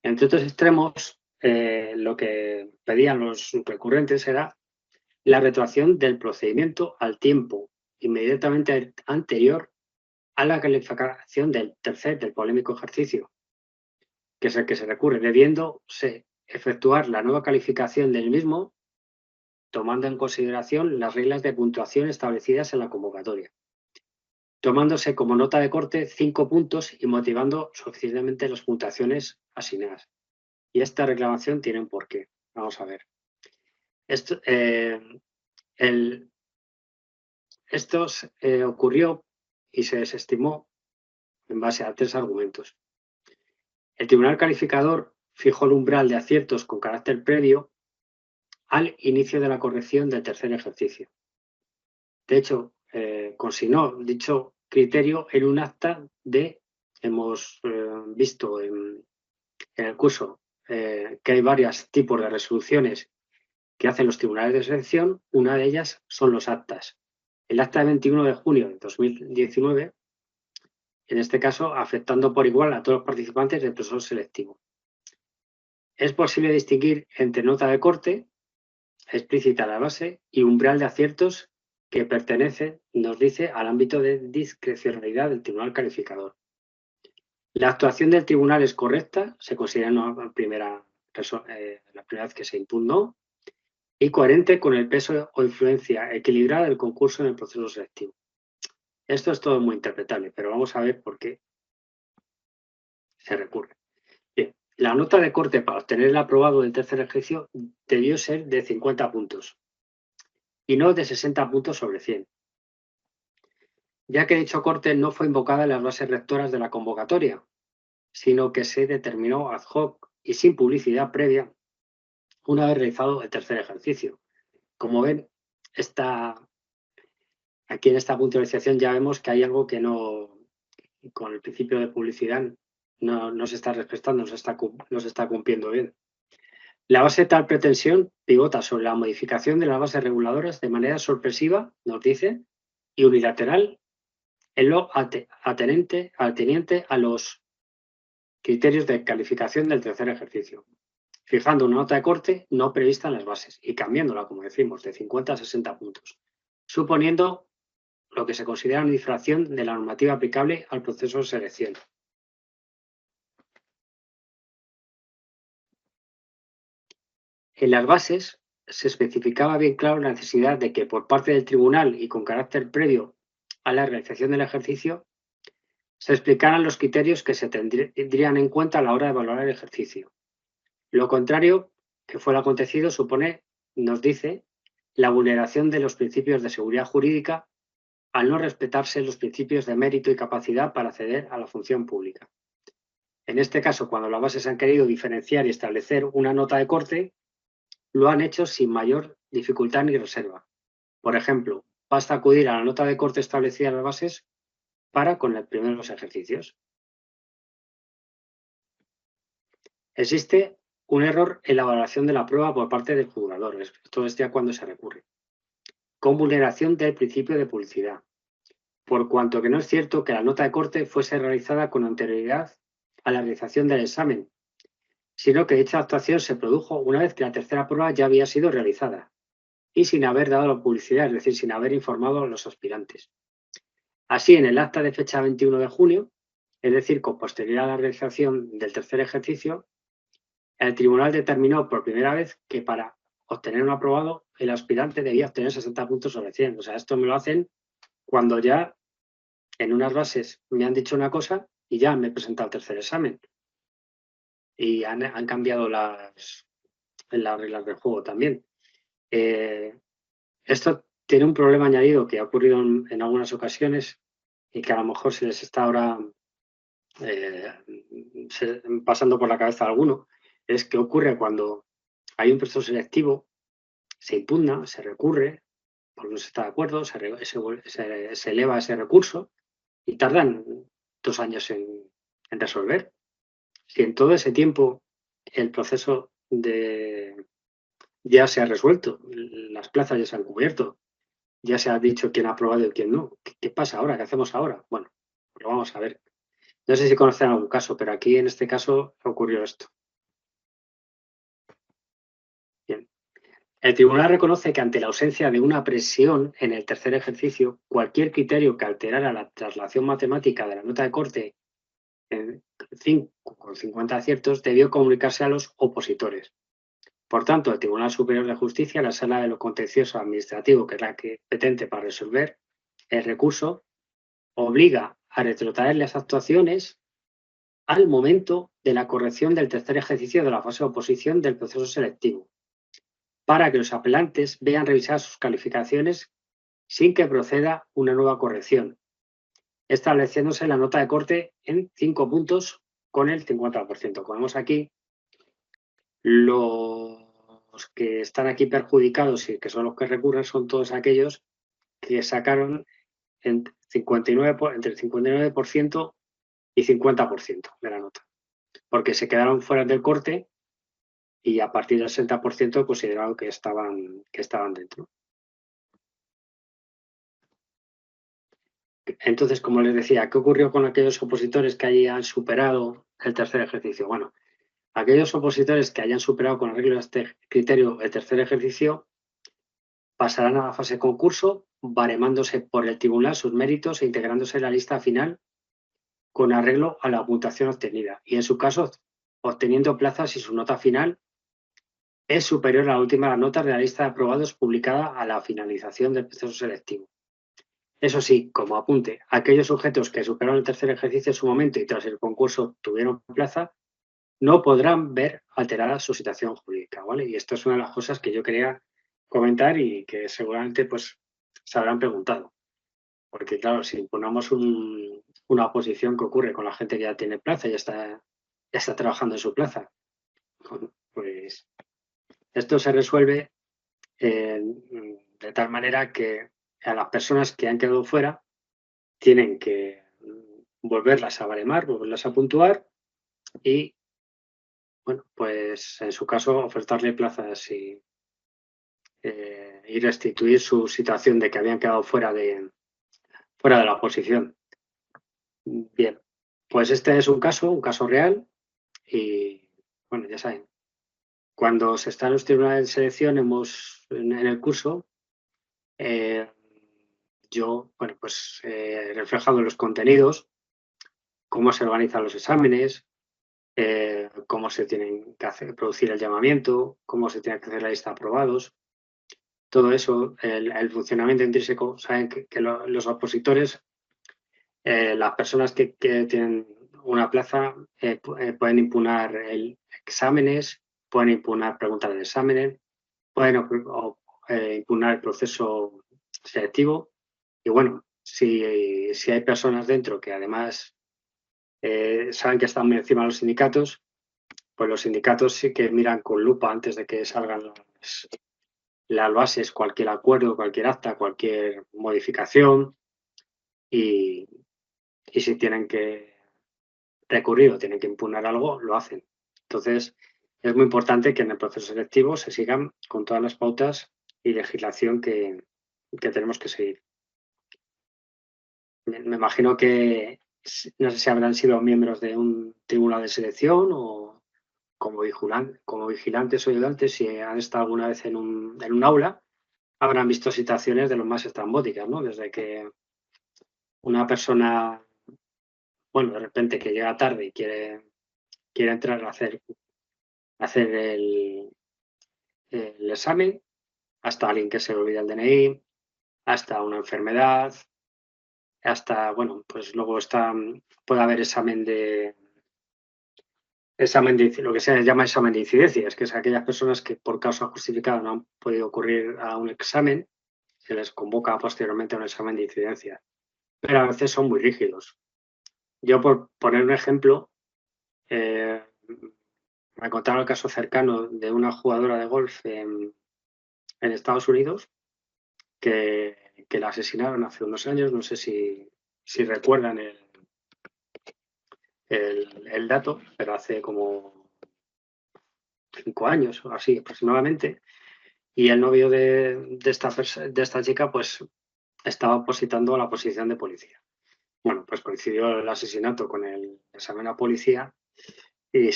Speaker 1: Entre otros extremos, lo que pedían los recurrentes era la retroacción del procedimiento al tiempo inmediatamente anterior a la calificación del polémico ejercicio, que es el que se recurre, debiéndose efectuar la nueva calificación del mismo, tomando en consideración las reglas de puntuación establecidas en la convocatoria, tomándose como nota de corte 5 puntos y motivando suficientemente las puntuaciones asignadas. Y esta reclamación tiene un porqué. Vamos a ver. Esto ocurrió y se desestimó en base a 3 argumentos. El Tribunal Calificador fijó el umbral de aciertos con carácter previo al inicio de la corrección del tercer ejercicio. De hecho, consignó dicho criterio en un acta hemos visto en el curso que hay varios tipos de resoluciones que hacen los tribunales de selección. Una de ellas son los actas. El acta de 21 de junio de 2019, en este caso, afectando por igual a todos los participantes del proceso selectivo. Es posible distinguir entre nota de corte, explícita a la base, y umbral de aciertos que pertenece, nos dice, al ámbito de discrecionalidad del tribunal calificador. La actuación del tribunal es correcta, se considera la primera vez que se impugnó, y coherente con el peso o influencia equilibrada del concurso en el proceso selectivo. Esto es todo muy interpretable, pero vamos a ver por qué se recurre. Bien, la nota de corte para obtener el aprobado del tercer ejercicio debió ser de 50 puntos y no de 60 puntos sobre 100, ya que dicho corte no fue invocada en las bases rectoras de la convocatoria, sino que se determinó ad hoc y sin publicidad previa una vez realizado el tercer ejercicio. Como ven, aquí en esta puntualización ya vemos que hay algo que no, con el principio de publicidad, no se está respetando, no se está cumpliendo bien. La base de tal pretensión pivota sobre la modificación de las bases reguladoras de manera sorpresiva, nos dice, y unilateral en lo ateniente a los criterios de calificación del tercer ejercicio, fijando una nota de corte no prevista en las bases y cambiándola, como decimos, de 50 a 60 puntos, suponiendo lo que se considera una infracción de la normativa aplicable al proceso de selección. En las bases se especificaba bien claro la necesidad de que por parte del tribunal y con carácter previo a la realización del ejercicio se explicaran los criterios que se tendrían en cuenta a la hora de evaluar el ejercicio. Lo contrario, que fue lo acontecido, supone, nos dice, la vulneración de los principios de seguridad jurídica al no respetarse los principios de mérito y capacidad para acceder a la función pública. En este caso, cuando las bases han querido diferenciar y establecer una nota de corte, lo han hecho sin mayor dificultad ni reserva. Por ejemplo, basta acudir a la nota de corte establecida en las bases con el primero de los ejercicios. Existe un error en la valoración de la prueba por parte del juzgador. Esto es ya cuando se recurre. Con vulneración del principio de publicidad. por cuanto que no es cierto que la nota de corte fuese realizada con anterioridad a la realización del examen, sino que dicha actuación se produjo una vez que la tercera prueba ya había sido realizada y sin haber dado la publicidad, es decir, sin haber informado a los aspirantes. Así, en el acta de fecha 21 de junio, es decir, con posterioridad a la realización del tercer ejercicio, el tribunal determinó por primera vez que para obtener un aprobado, el aspirante debía obtener 60 puntos sobre 100. O sea, esto me lo hacen cuando ya en unas bases me han dicho una cosa y ya me he presentado el tercer examen. Y han cambiado las reglas del juego también. Esto tiene un problema añadido que ha ocurrido en algunas ocasiones y que a lo mejor se les está ahora pasando por la cabeza a alguno, es que ocurre cuando hay un proceso selectivo, se impugna, se recurre, porque no se está de acuerdo, se eleva ese recurso y tardan 2 años en resolver. Si en todo ese tiempo el proceso ya se ha resuelto, las plazas ya se han cubierto, ya se ha dicho quién ha aprobado y quién no, ¿qué pasa ahora? ¿Qué hacemos ahora? Bueno, pues lo vamos a ver. No sé si conocen algún caso, pero aquí en este caso ocurrió esto. Bien. El tribunal reconoce que ante la ausencia de una presión en el tercer ejercicio, cualquier criterio que alterara la traslación matemática de la nota de corte en 5 con 50 aciertos debió comunicarse a los opositores. Por tanto, el Tribunal Superior de Justicia, la Sala de lo Contencioso Administrativo, que es la competente para resolver el recurso, obliga a retrotraer las actuaciones al momento de la corrección del tercer ejercicio de la fase de oposición del proceso selectivo, para que los apelantes vean revisadas sus calificaciones sin que proceda una nueva corrección, estableciéndose la nota de corte en 5 puntos con el 50%. Como vemos aquí, los que están aquí perjudicados y que son los que recurren son todos aquellos que sacaron entre el 59% y 50% de la nota, porque se quedaron fuera del corte y a partir del 60% consideraron que estaban dentro. Entonces, como les decía, ¿qué ocurrió con aquellos opositores que hayan superado el tercer ejercicio? Bueno, aquellos opositores que hayan superado con arreglo a este criterio el tercer ejercicio pasarán a la fase de concurso, baremándose por el tribunal sus méritos e integrándose en la lista final con arreglo a la puntuación obtenida. Y en su caso, obteniendo plazas si su nota final es superior a la última nota de la lista de aprobados publicada a la finalización del proceso selectivo. Eso sí, como apunte, aquellos sujetos que superaron el tercer ejercicio en su momento y tras el concurso tuvieron plaza, no podrán ver alterada su situación jurídica, ¿vale? Y esto es una de las cosas que yo quería comentar y que seguramente pues se habrán preguntado. Porque claro, si ponemos una oposición que ocurre con la gente que ya tiene plaza y ya está trabajando en su plaza, pues esto se resuelve de tal manera que a las personas que han quedado fuera tienen que volverlas a baremar, volverlas a puntuar y, bueno, pues en su caso ofertarle plazas y restituir su situación de que habían quedado fuera de la oposición. Bien, pues este es un caso real y, bueno, ya saben, cuando se está en los tribunales de selección en el curso, yo, bueno, pues reflejado en los contenidos, cómo se organizan los exámenes, cómo se tienen que producir el llamamiento, cómo se tiene que hacer la lista de aprobados, todo eso, el funcionamiento intrínseco, saben que los opositores, las personas que tienen una plaza pueden impugnar exámenes, pueden impugnar preguntas de exámenes, pueden impugnar el proceso selectivo y bueno, si hay personas dentro que además saben que están muy encima de los sindicatos, pues los sindicatos sí que miran con lupa antes de que salgan las bases, cualquier acuerdo, cualquier acta, cualquier modificación y si tienen que recurrir o tienen que impugnar algo, lo hacen. Entonces, es muy importante que en el proceso selectivo se sigan con todas las pautas y legislación que tenemos que seguir. Me imagino que no sé si habrán sido miembros de un tribunal de selección o como vigilantes o ayudantes, si han estado alguna vez en un aula, habrán visto situaciones de lo más estrambóticas, ¿no? Desde que una persona, bueno, de repente que llega tarde y quiere entrar a hacer el examen, hasta alguien que se le olvida el DNI, hasta una enfermedad, hasta, bueno, pues luego puede haber lo que se llama examen de incidencias, que es aquellas personas que por causa justificada no han podido ocurrir a un examen, se les convoca posteriormente a un examen de incidencia. Pero a veces son muy rígidos. Yo, por poner un ejemplo, me contaron el caso cercano de una jugadora de golf en Estados Unidos que la asesinaron hace unos años, no sé si recuerdan el dato, pero hace como 5 años o así aproximadamente. Y el novio de esta chica, pues, estaba opositando a la posición de policía. Bueno, pues coincidió el asesinato con el examen a policía y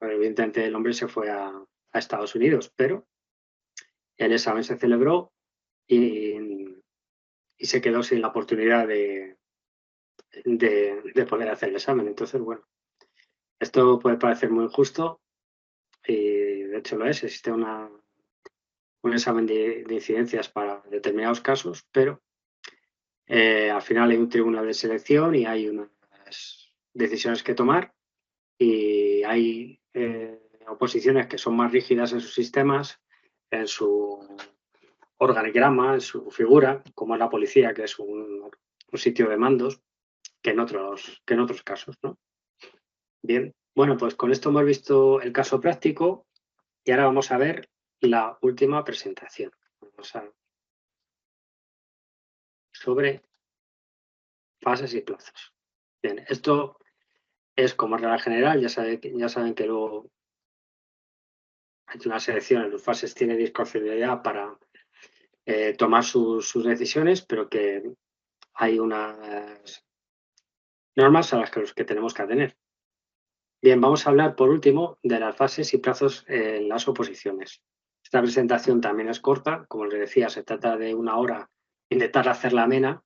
Speaker 1: evidentemente el hombre se fue a Estados Unidos, pero el examen se celebró y se quedó sin la oportunidad de poder hacer el examen. Entonces, bueno, esto puede parecer muy injusto y de hecho lo es. Existe un examen de incidencias para determinados casos, pero al final hay un tribunal de selección y hay unas decisiones que tomar y hay oposiciones que son más rígidas en sus sistemas, en su organigrama, en su figura, como es la policía, que es un sitio de mandos, que en otros casos, ¿no? Bien, bueno, pues con esto hemos visto el caso práctico y ahora vamos a ver la última presentación. Vamos a sobre fases y plazos. Bien, esto es como regla general, ya saben que luego hay una selección en las fases, tiene discrecionalidad para tomar sus decisiones, pero que hay unas normas a las que los que tenemos que atener. Bien, vamos a hablar por último de las fases y plazos en las oposiciones. Esta presentación también es corta, como les decía, se trata de una hora, intentar hacerla amena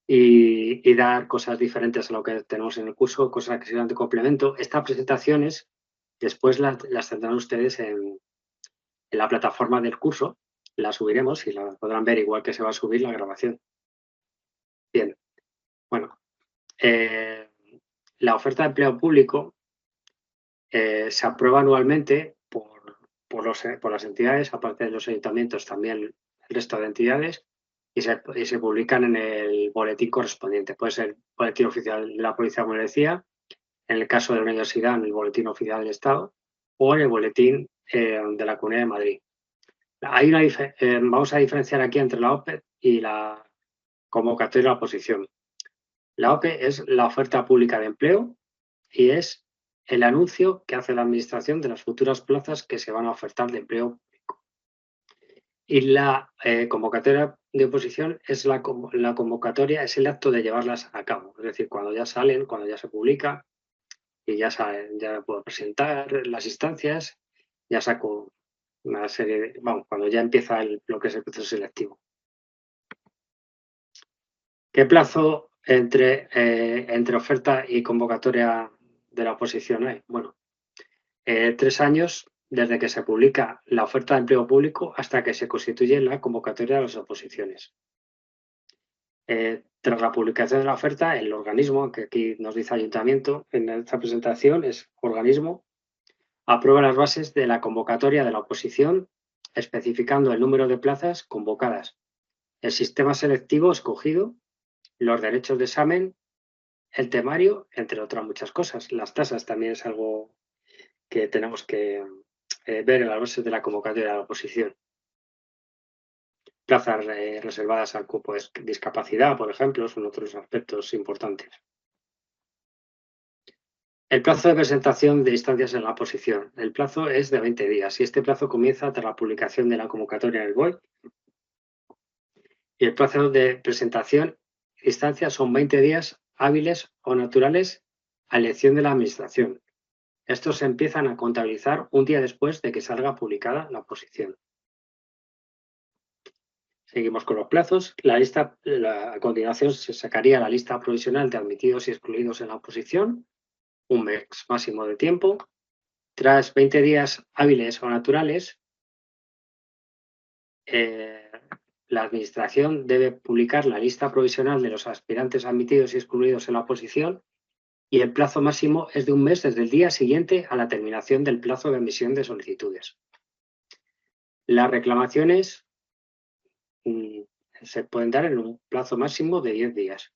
Speaker 1: y dar cosas diferentes a lo que tenemos en el curso, cosas que sirvan de complemento. Estas presentaciones después las tendrán ustedes en la plataforma del curso, las subiremos y la podrán ver igual que se va a subir la grabación. Bien, bueno, la oferta de empleo público se aprueba anualmente por las entidades, aparte de los ayuntamientos, también el resto de entidades, y se publican en el boletín correspondiente. Puede ser el boletín oficial de la policía, como les decía, en el caso de la universidad, en el boletín oficial del Estado, o en el boletín de la Comunidad de Madrid. Vamos a diferenciar aquí entre la OPE y la convocatoria de la oposición. La OPE es la oferta pública de empleo y es el anuncio que hace la Administración de las futuras plazas que se van a ofertar de empleo público. Y la convocatoria de oposición es la convocatoria, es el acto de llevarlas a cabo. Es decir, cuando ya salen, cuando ya se publica y ya puedo presentar las instancias, ya saco una serie de, cuando ya empieza lo que es el proceso selectivo. ¿Qué plazo entre oferta y convocatoria de la oposición hay? Bueno, 3 años desde que se publica la oferta de empleo público hasta que se constituye la convocatoria de las oposiciones. Tras la publicación de la oferta, el organismo, que aquí nos dice ayuntamiento, en esta presentación es organismo, aprueba las bases de la convocatoria de la oposición, especificando el número de plazas convocadas, el sistema selectivo escogido, los derechos de examen, el temario, entre otras muchas cosas. Las tasas también es algo que tenemos que ver en las bases de la convocatoria de la oposición. Plazas reservadas al cupo de discapacidad, por ejemplo, son otros aspectos importantes. El plazo de presentación de instancias en la oposición. El plazo es de 20 días y este plazo comienza tras la publicación de la convocatoria en el BOE. Y el plazo de presentación instancia son 20 días hábiles o naturales a elección de la Administración. Estos se empiezan a contabilizar un día después de que salga publicada la oposición. Seguimos con los plazos. A continuación se sacaría la lista provisional de admitidos y excluidos en la oposición, un mes máximo de tiempo. Tras 20 días hábiles o naturales, la Administración debe publicar la lista provisional de los aspirantes admitidos y excluidos en la oposición y el plazo máximo es de un mes desde el día siguiente a la terminación del plazo de emisión de solicitudes. Las reclamaciones se pueden dar en un plazo máximo de 10 días.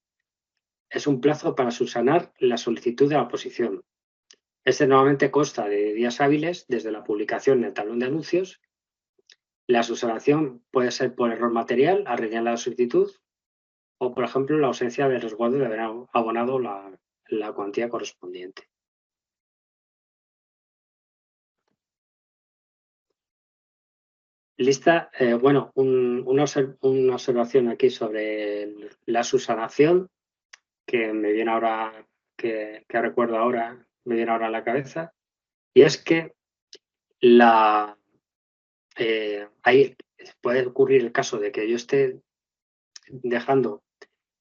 Speaker 1: Es un plazo para subsanar la solicitud de la oposición. Este normalmente consta de días hábiles desde la publicación en el tablón de anuncios. La subsanación puede ser por error material al rellenar la solicitud o, por ejemplo, la ausencia de resguardo de haber abonado la cuantía correspondiente. Lista, una observación aquí sobre la subsanación que me viene ahora, que recuerdo ahora, me viene ahora a la cabeza, y es que ahí puede ocurrir el caso de que yo esté dejando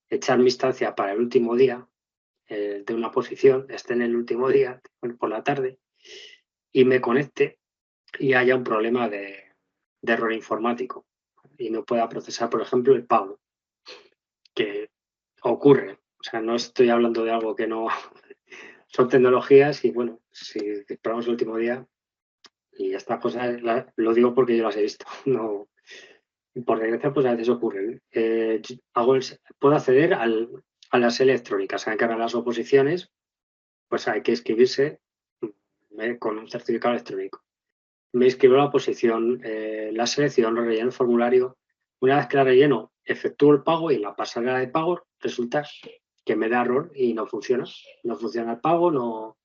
Speaker 1: echar mi instancia para el último día de una oposición, esté en el último día, por la tarde, y me conecte y haya un problema de error informático y no pueda procesar, por ejemplo, el pago, que ocurre. O sea, no estoy hablando de algo que no son tecnologías y, bueno, si esperamos el último día y estas cosas, lo digo porque yo las he visto, no, por desgracia, pues a veces ocurren. Puedo acceder a las electrónicas, a encargar las oposiciones, pues hay que inscribirse con un certificado electrónico. Me inscribo a la oposición, la selección, relleno el formulario. Una vez que la relleno, efectúo el pago y en la pasarela de pago resulta que me da error y no funciona. No funciona el pago, no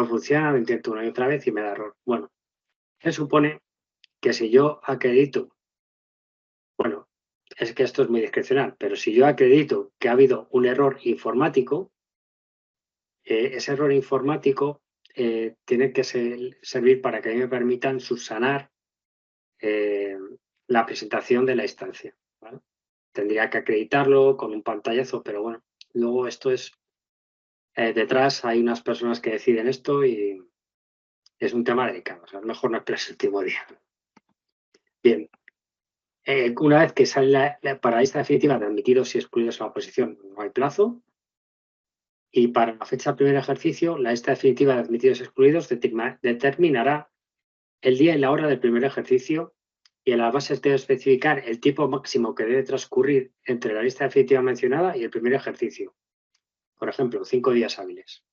Speaker 1: funciona, lo intento una y otra vez y me da error. Bueno, se supone que si yo acredito, bueno, es que esto es muy discrecional, pero si yo acredito que ha habido un error informático, ese error informático tiene que servir para que me permitan subsanar la presentación de la instancia, ¿vale? Tendría que acreditarlo con un pantallazo, pero bueno, luego esto es, detrás hay unas personas que deciden esto y es un tema delicado, o sea, mejor no esperes el último día. Bien, una vez que sale para la lista definitiva de admitidos y excluidos a la oposición, no hay plazo. Y para la fecha del primer ejercicio, la lista definitiva de admitidos y excluidos determinará el día y la hora del primer ejercicio y en las bases debe especificar el tiempo máximo que debe transcurrir entre la lista definitiva mencionada y el primer ejercicio. Por ejemplo, 5 días hábiles.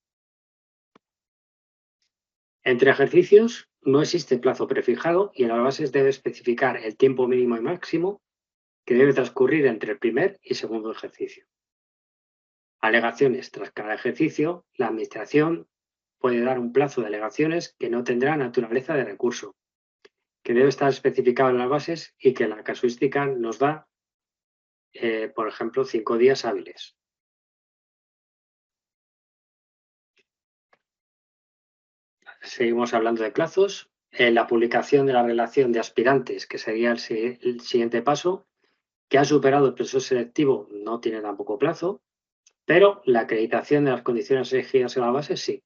Speaker 1: Entre ejercicios no existe plazo prefijado y en las bases debe especificar el tiempo mínimo y máximo que debe transcurrir entre el primer y segundo ejercicio. Alegaciones. Tras cada ejercicio, la Administración puede dar un plazo de alegaciones que no tendrá naturaleza de recurso, que debe estar especificado en las bases y que la casuística nos da, por ejemplo, 5 días hábiles. Seguimos hablando de plazos. La publicación de la relación de aspirantes, que sería el siguiente paso, que han superado el proceso selectivo, no tiene tampoco plazo, pero la acreditación de las condiciones exigidas en la base sí.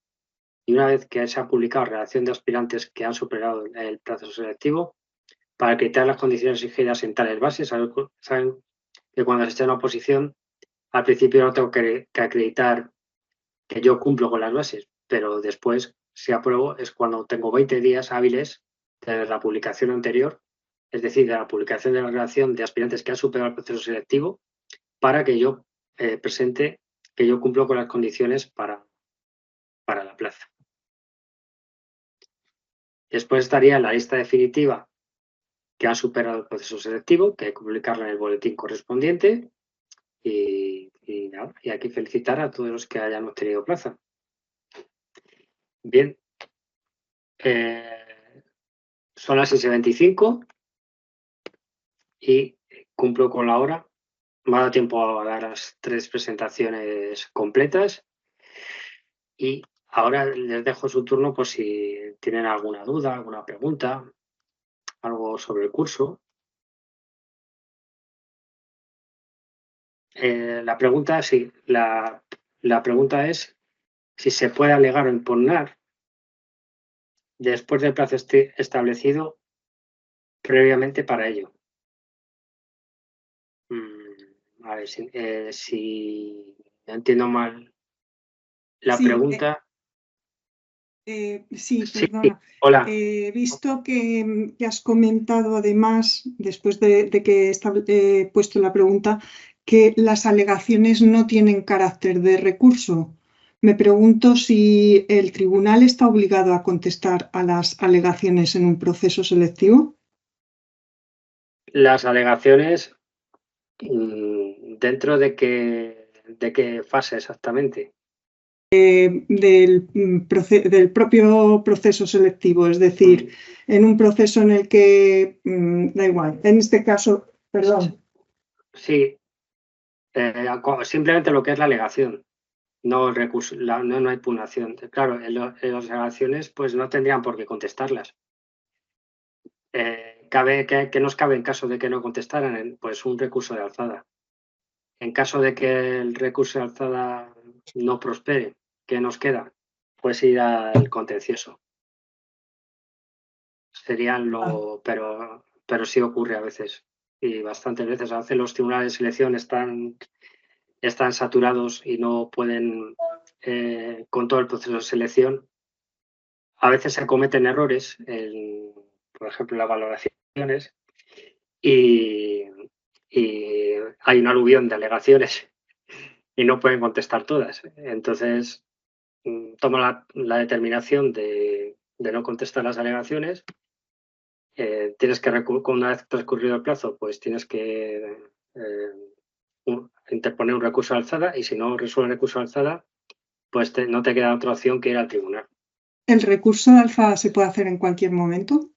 Speaker 1: Y una vez que se ha publicado la relación de aspirantes que han superado el proceso selectivo, para acreditar las condiciones exigidas en tales bases, saben que cuando se echa una oposición, al principio no tengo que acreditar que yo cumplo con las bases, pero después, si apruebo, es cuando tengo 20 días hábiles desde la publicación anterior, es decir, de la publicación de la relación de aspirantes que han superado el proceso selectivo, para que yo presente que yo cumplo con las condiciones para la plaza. Después estaría la lista definitiva que ha superado el proceso selectivo, que hay que publicarla en el boletín correspondiente y nada, y hay que felicitar a todos los que hayan obtenido plaza. Bien, son las 6:25 y cumplo con la hora Me ha dado tiempo a dar las 3 presentaciones completas y ahora les dejo su turno por si tienen alguna duda, alguna pregunta, algo sobre el curso. La pregunta, sí, la pregunta es si se puede alegar o impugnar después del plazo establecido previamente para ello. A ver, si no entiendo mal la
Speaker 2: Sí,
Speaker 1: pregunta.
Speaker 2: sí,
Speaker 1: Sí,
Speaker 2: perdona.
Speaker 1: hola.
Speaker 2: He visto que has comentado además, después de que he puesto la pregunta, que las alegaciones no tienen carácter de recurso. Me pregunto si el tribunal está obligado a contestar a las alegaciones en un proceso selectivo.
Speaker 1: Las alegaciones, ¿dentro de qué fase exactamente?
Speaker 2: Del propio proceso selectivo, es decir, en un proceso en el que, da igual, en este caso, perdón.
Speaker 1: Sí, simplemente lo que es la alegación, no el recurso, no hay impugnación. Claro, en las alegaciones pues no tendrían por qué contestarlas. ¿Qué nos cabe en caso de que no contestaran? Pues un recurso de alzada. En caso de que el recurso de alzada no prospere, ¿qué nos queda? Pues ir al contencioso. Pero sí ocurre a veces, y bastantes veces. A veces los tribunales de selección están saturados y no pueden, con todo el proceso de selección. A veces se cometen errores, por ejemplo, en las valoraciones, y, y hay un aluvión de alegaciones y no pueden contestar todas. Entonces, toma la determinación de no contestar las alegaciones. Tienes que, una vez transcurrido el plazo, pues tienes que interponer un recurso de alzada, y si no resuelve el recurso de alzada, pues no te queda otra opción que ir al tribunal.
Speaker 2: ¿El recurso de alzada se puede hacer en cualquier momento?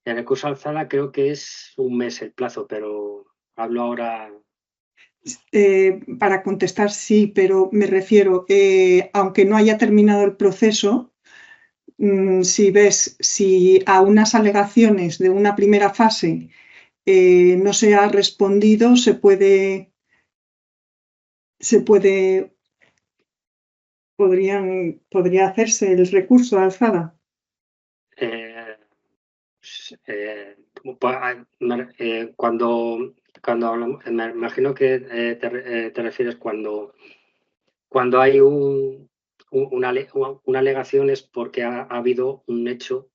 Speaker 1: El recurso de alzada creo que es un mes el plazo, pero hablo ahora.
Speaker 2: Para contestar sí, pero me refiero, aunque no haya terminado el proceso, si a unas alegaciones de una primera fase no se ha respondido, podría hacerse el recurso de alzada.
Speaker 1: eh, cuando hablamos, me imagino que te refieres cuando hay una alegación es porque ha habido un hecho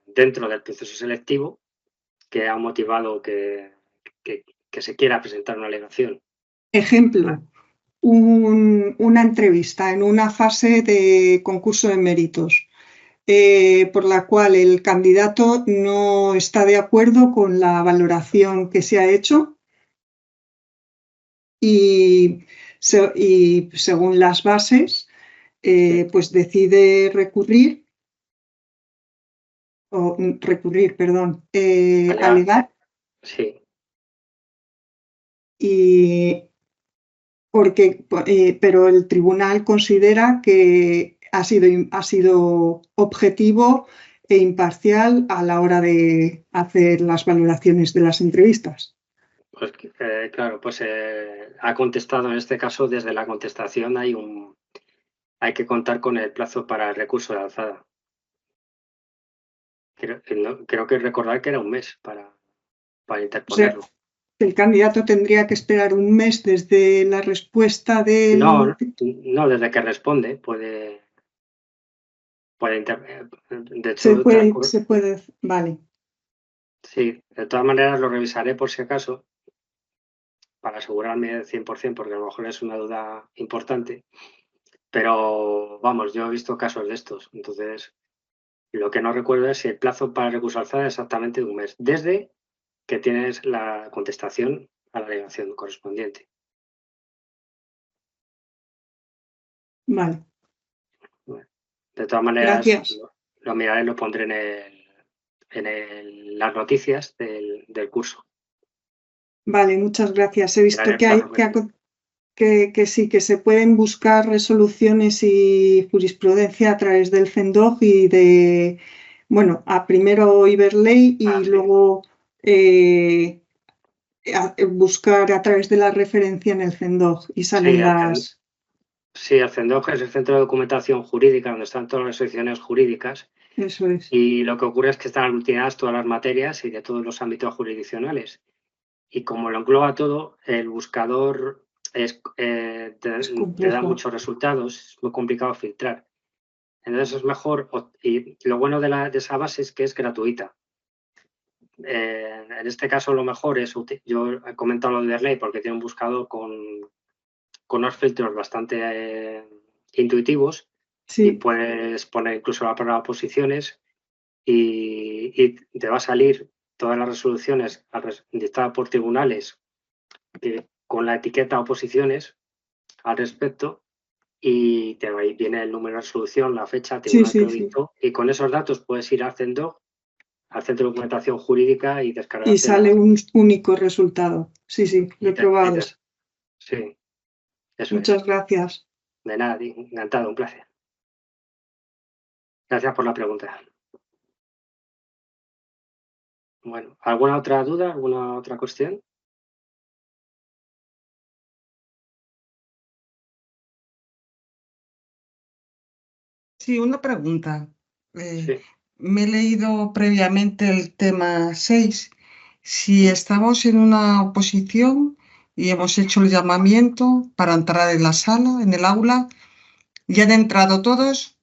Speaker 1: dentro del proceso selectivo que ha motivado que se quiera presentar una alegación.
Speaker 2: Ejemplo, una entrevista en una fase de concurso de méritos, por la cual el candidato no está de acuerdo con la valoración que se ha hecho y, según las bases,
Speaker 1: Sí,
Speaker 2: pues decide perdón,
Speaker 1: alegar,
Speaker 2: alegar,
Speaker 1: sí.
Speaker 2: y pero el tribunal considera que ha sido objetivo e imparcial a la hora de hacer las valoraciones de las entrevistas.
Speaker 1: Pues claro, pues ha contestado en este caso. Desde la contestación hay que contar con el plazo para el recurso de alzada. Creo que recordar que era un mes para
Speaker 2: O sea,
Speaker 1: interponerlo.
Speaker 2: el candidato tendría que esperar un mes desde la respuesta
Speaker 1: No,
Speaker 2: del...
Speaker 1: no, desde que responde de hecho,
Speaker 2: Vale,
Speaker 1: sí, de todas maneras lo revisaré por si acaso, para asegurarme del 100%, porque a lo mejor es una duda importante. Pero vamos, yo he visto casos de estos. Entonces, lo que no recuerdo es si el plazo para el recurso alzada es exactamente de un mes, desde que tienes la contestación a la alegación correspondiente.
Speaker 2: vale.
Speaker 1: Bueno, de todas maneras,
Speaker 2: Gracias.
Speaker 1: lo miraré, lo pondré las noticias del curso.
Speaker 2: Vale, muchas gracias. He visto
Speaker 1: el
Speaker 2: que hay
Speaker 1: plazo
Speaker 2: que sí, que se pueden buscar resoluciones y jurisprudencia a través del CENDOG y de, bueno, primero Iberley y
Speaker 1: sí.
Speaker 2: luego buscar a través de la referencia en el CENDOG y salen las...
Speaker 1: Sí, el CENDOG es el Centro de Documentación Jurídica, donde están todas las secciones jurídicas.
Speaker 2: Eso es.
Speaker 1: Y lo que ocurre es que están aglutinadas todas las materias y de todos los ámbitos jurisdiccionales. Y como lo engloba todo, el buscador
Speaker 2: Es
Speaker 1: te da
Speaker 2: complejo.
Speaker 1: muchos resultados, es muy complicado filtrar. Entonces es mejor, y lo bueno de esa base es que es gratuita. En este caso lo mejor es, yo he comentado lo de Verley porque tiene un buscador con unos filtros bastante intuitivos y
Speaker 2: Sí,
Speaker 1: puedes poner incluso la palabra posiciones y te va a salir todas las resoluciones dictadas por tribunales con la etiqueta oposiciones al respecto y viene el número de resolución, la fecha,
Speaker 2: sí,
Speaker 1: tribunal que
Speaker 2: sí,
Speaker 1: lo
Speaker 2: sí.
Speaker 1: dictó y con esos datos puedes ir al CENDOG, al Centro de Documentación Jurídica y
Speaker 2: Y
Speaker 1: descargarte
Speaker 2: sale un único resultado. Sí, sí, lo he probado.
Speaker 1: sí, eso es.
Speaker 2: Muchas gracias.
Speaker 1: De nada, encantado, un placer. Gracias por la pregunta. Bueno, ¿alguna otra duda? ¿Alguna otra cuestión?
Speaker 3: Sí, una pregunta. Eh,
Speaker 1: Sí.
Speaker 3: Me he leído previamente el tema 6. Si estamos en una oposición y hemos hecho el llamamiento para entrar en la sala, en el aula, ya han entrado todos,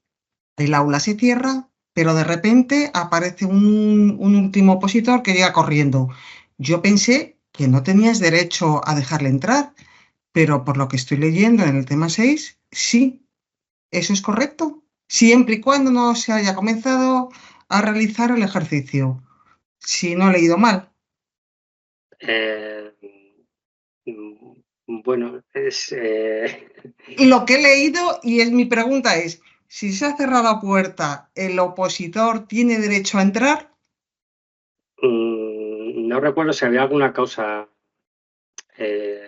Speaker 3: el aula se cierra, pero de repente aparece un último opositor que llega corriendo. Yo pensé que no tenías derecho a dejarle entrar, pero por lo que estoy leyendo en el tema 6, sí. ¿Eso es correcto? Siempre y cuando no se haya comenzado a realizar el ejercicio. Si no he leído mal.
Speaker 1: Eh, bueno,
Speaker 3: Lo que he leído y es mi pregunta es, si se ha cerrado la puerta, ¿el opositor tiene derecho a entrar?
Speaker 1: no recuerdo si había alguna causa. eh,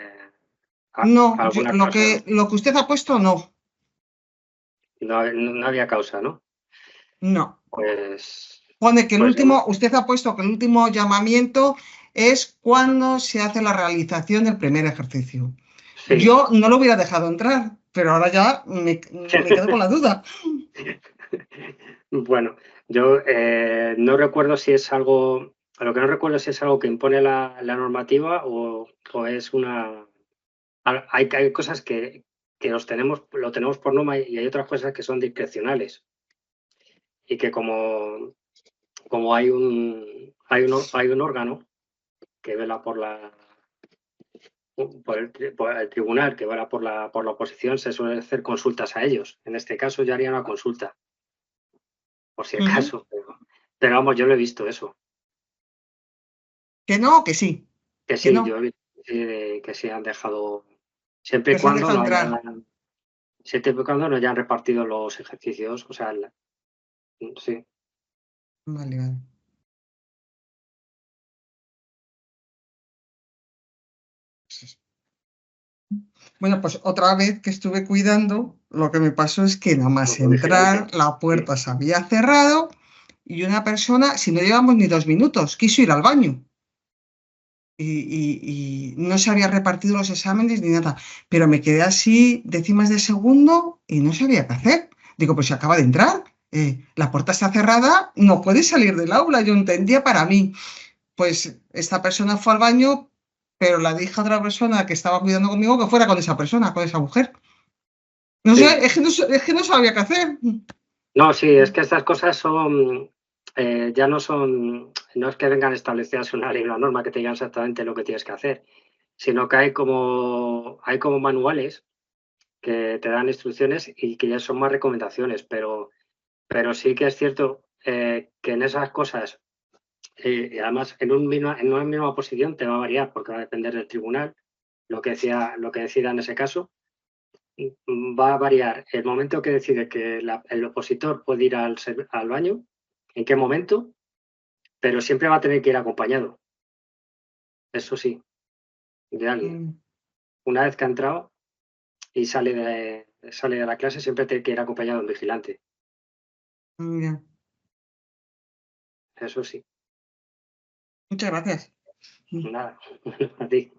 Speaker 3: No,
Speaker 1: alguna causa.
Speaker 3: lo que usted ha puesto, no.
Speaker 1: No había causa, ¿no?
Speaker 3: No.
Speaker 1: Pues,
Speaker 3: Pone que
Speaker 1: pues
Speaker 3: usted ha puesto que el último llamamiento es cuando se hace la realización del primer ejercicio.
Speaker 1: sí.
Speaker 3: Yo no lo hubiera dejado entrar, pero ahora ya me quedo con la duda.
Speaker 1: Bueno, yo no recuerdo si es algo, lo que no recuerdo si es algo que impone la normativa o es una. Hay cosas que lo tenemos por norma y hay otras cosas que son discrecionales y que como hay un órgano que vela por el tribunal que vela por la oposición, se suelen hacer consultas a ellos. En este caso yo haría una consulta, por si
Speaker 3: Ujú.
Speaker 1: acaso, pero vamos, yo lo he visto eso.
Speaker 3: Que no, que sí,
Speaker 1: Que
Speaker 3: que
Speaker 1: sí,
Speaker 3: no,
Speaker 1: yo he visto que se han dejado, siempre y
Speaker 3: que se han
Speaker 1: cuando
Speaker 3: dejado
Speaker 1: no
Speaker 3: entrar.
Speaker 1: hayan repartido los ejercicios, o sea, sí.
Speaker 3: Vale, vale. Bueno, pues otra vez que estuve cuidando, lo que me pasó es que nada más
Speaker 1: Como
Speaker 3: entrar,
Speaker 1: vigilante.
Speaker 3: la
Speaker 1: Sí.
Speaker 3: puerta se había cerrado y una persona, si no llevamos ni 2 minutos, quiso ir al baño. Y no se había repartido los exámenes ni nada, pero me quedé así décimas de segundo y no sabía qué hacer. Digo, pues se acaba de entrar, la puerta está cerrada, no puede salir del aula, yo entendía para mí. Pues esta persona fue al baño, pero la dije a otra persona que estaba cuidando conmigo que fuera con esa persona, con esa mujer. No sé,
Speaker 1: Sí.
Speaker 3: es que no sabía qué hacer.
Speaker 1: No, sí, es que estas cosas ya no es que vengan establecidas una ley, una norma que te digan exactamente lo que tienes que hacer, sino que hay como manuales que te dan instrucciones y que ya son más recomendaciones, pero sí que es cierto que en esas cosas, y además en una misma posición te va a variar porque va a depender del tribunal, lo que decida en ese caso, va a variar el momento que decide que el opositor puede ir al baño, en qué momento, pero siempre va a tener que ir acompañado. Eso sí. de alguien. Una vez que ha entrado y sale de la clase, siempre tiene que ir acompañado de un vigilante.
Speaker 3: Ya.
Speaker 1: Eso sí.
Speaker 3: Muchas gracias.
Speaker 1: Nada, a ti.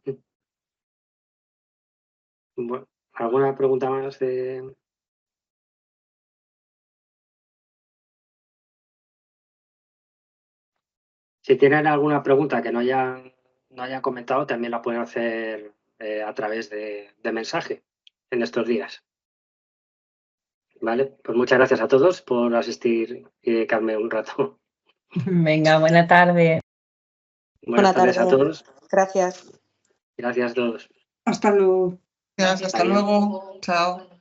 Speaker 1: Bueno, ¿alguna pregunta más de...? Si tienen alguna pregunta que no hayan comentado, también la pueden hacer a través de mensaje en estos días. ¿Vale? Pues muchas gracias a todos por asistir y dedicarme un rato.
Speaker 4: Venga, buena tarde.
Speaker 1: Buenas tardes a todos.
Speaker 5: Gracias.
Speaker 1: Gracias a todos.
Speaker 2: Hasta luego.
Speaker 3: Gracias, hasta luego. Chao.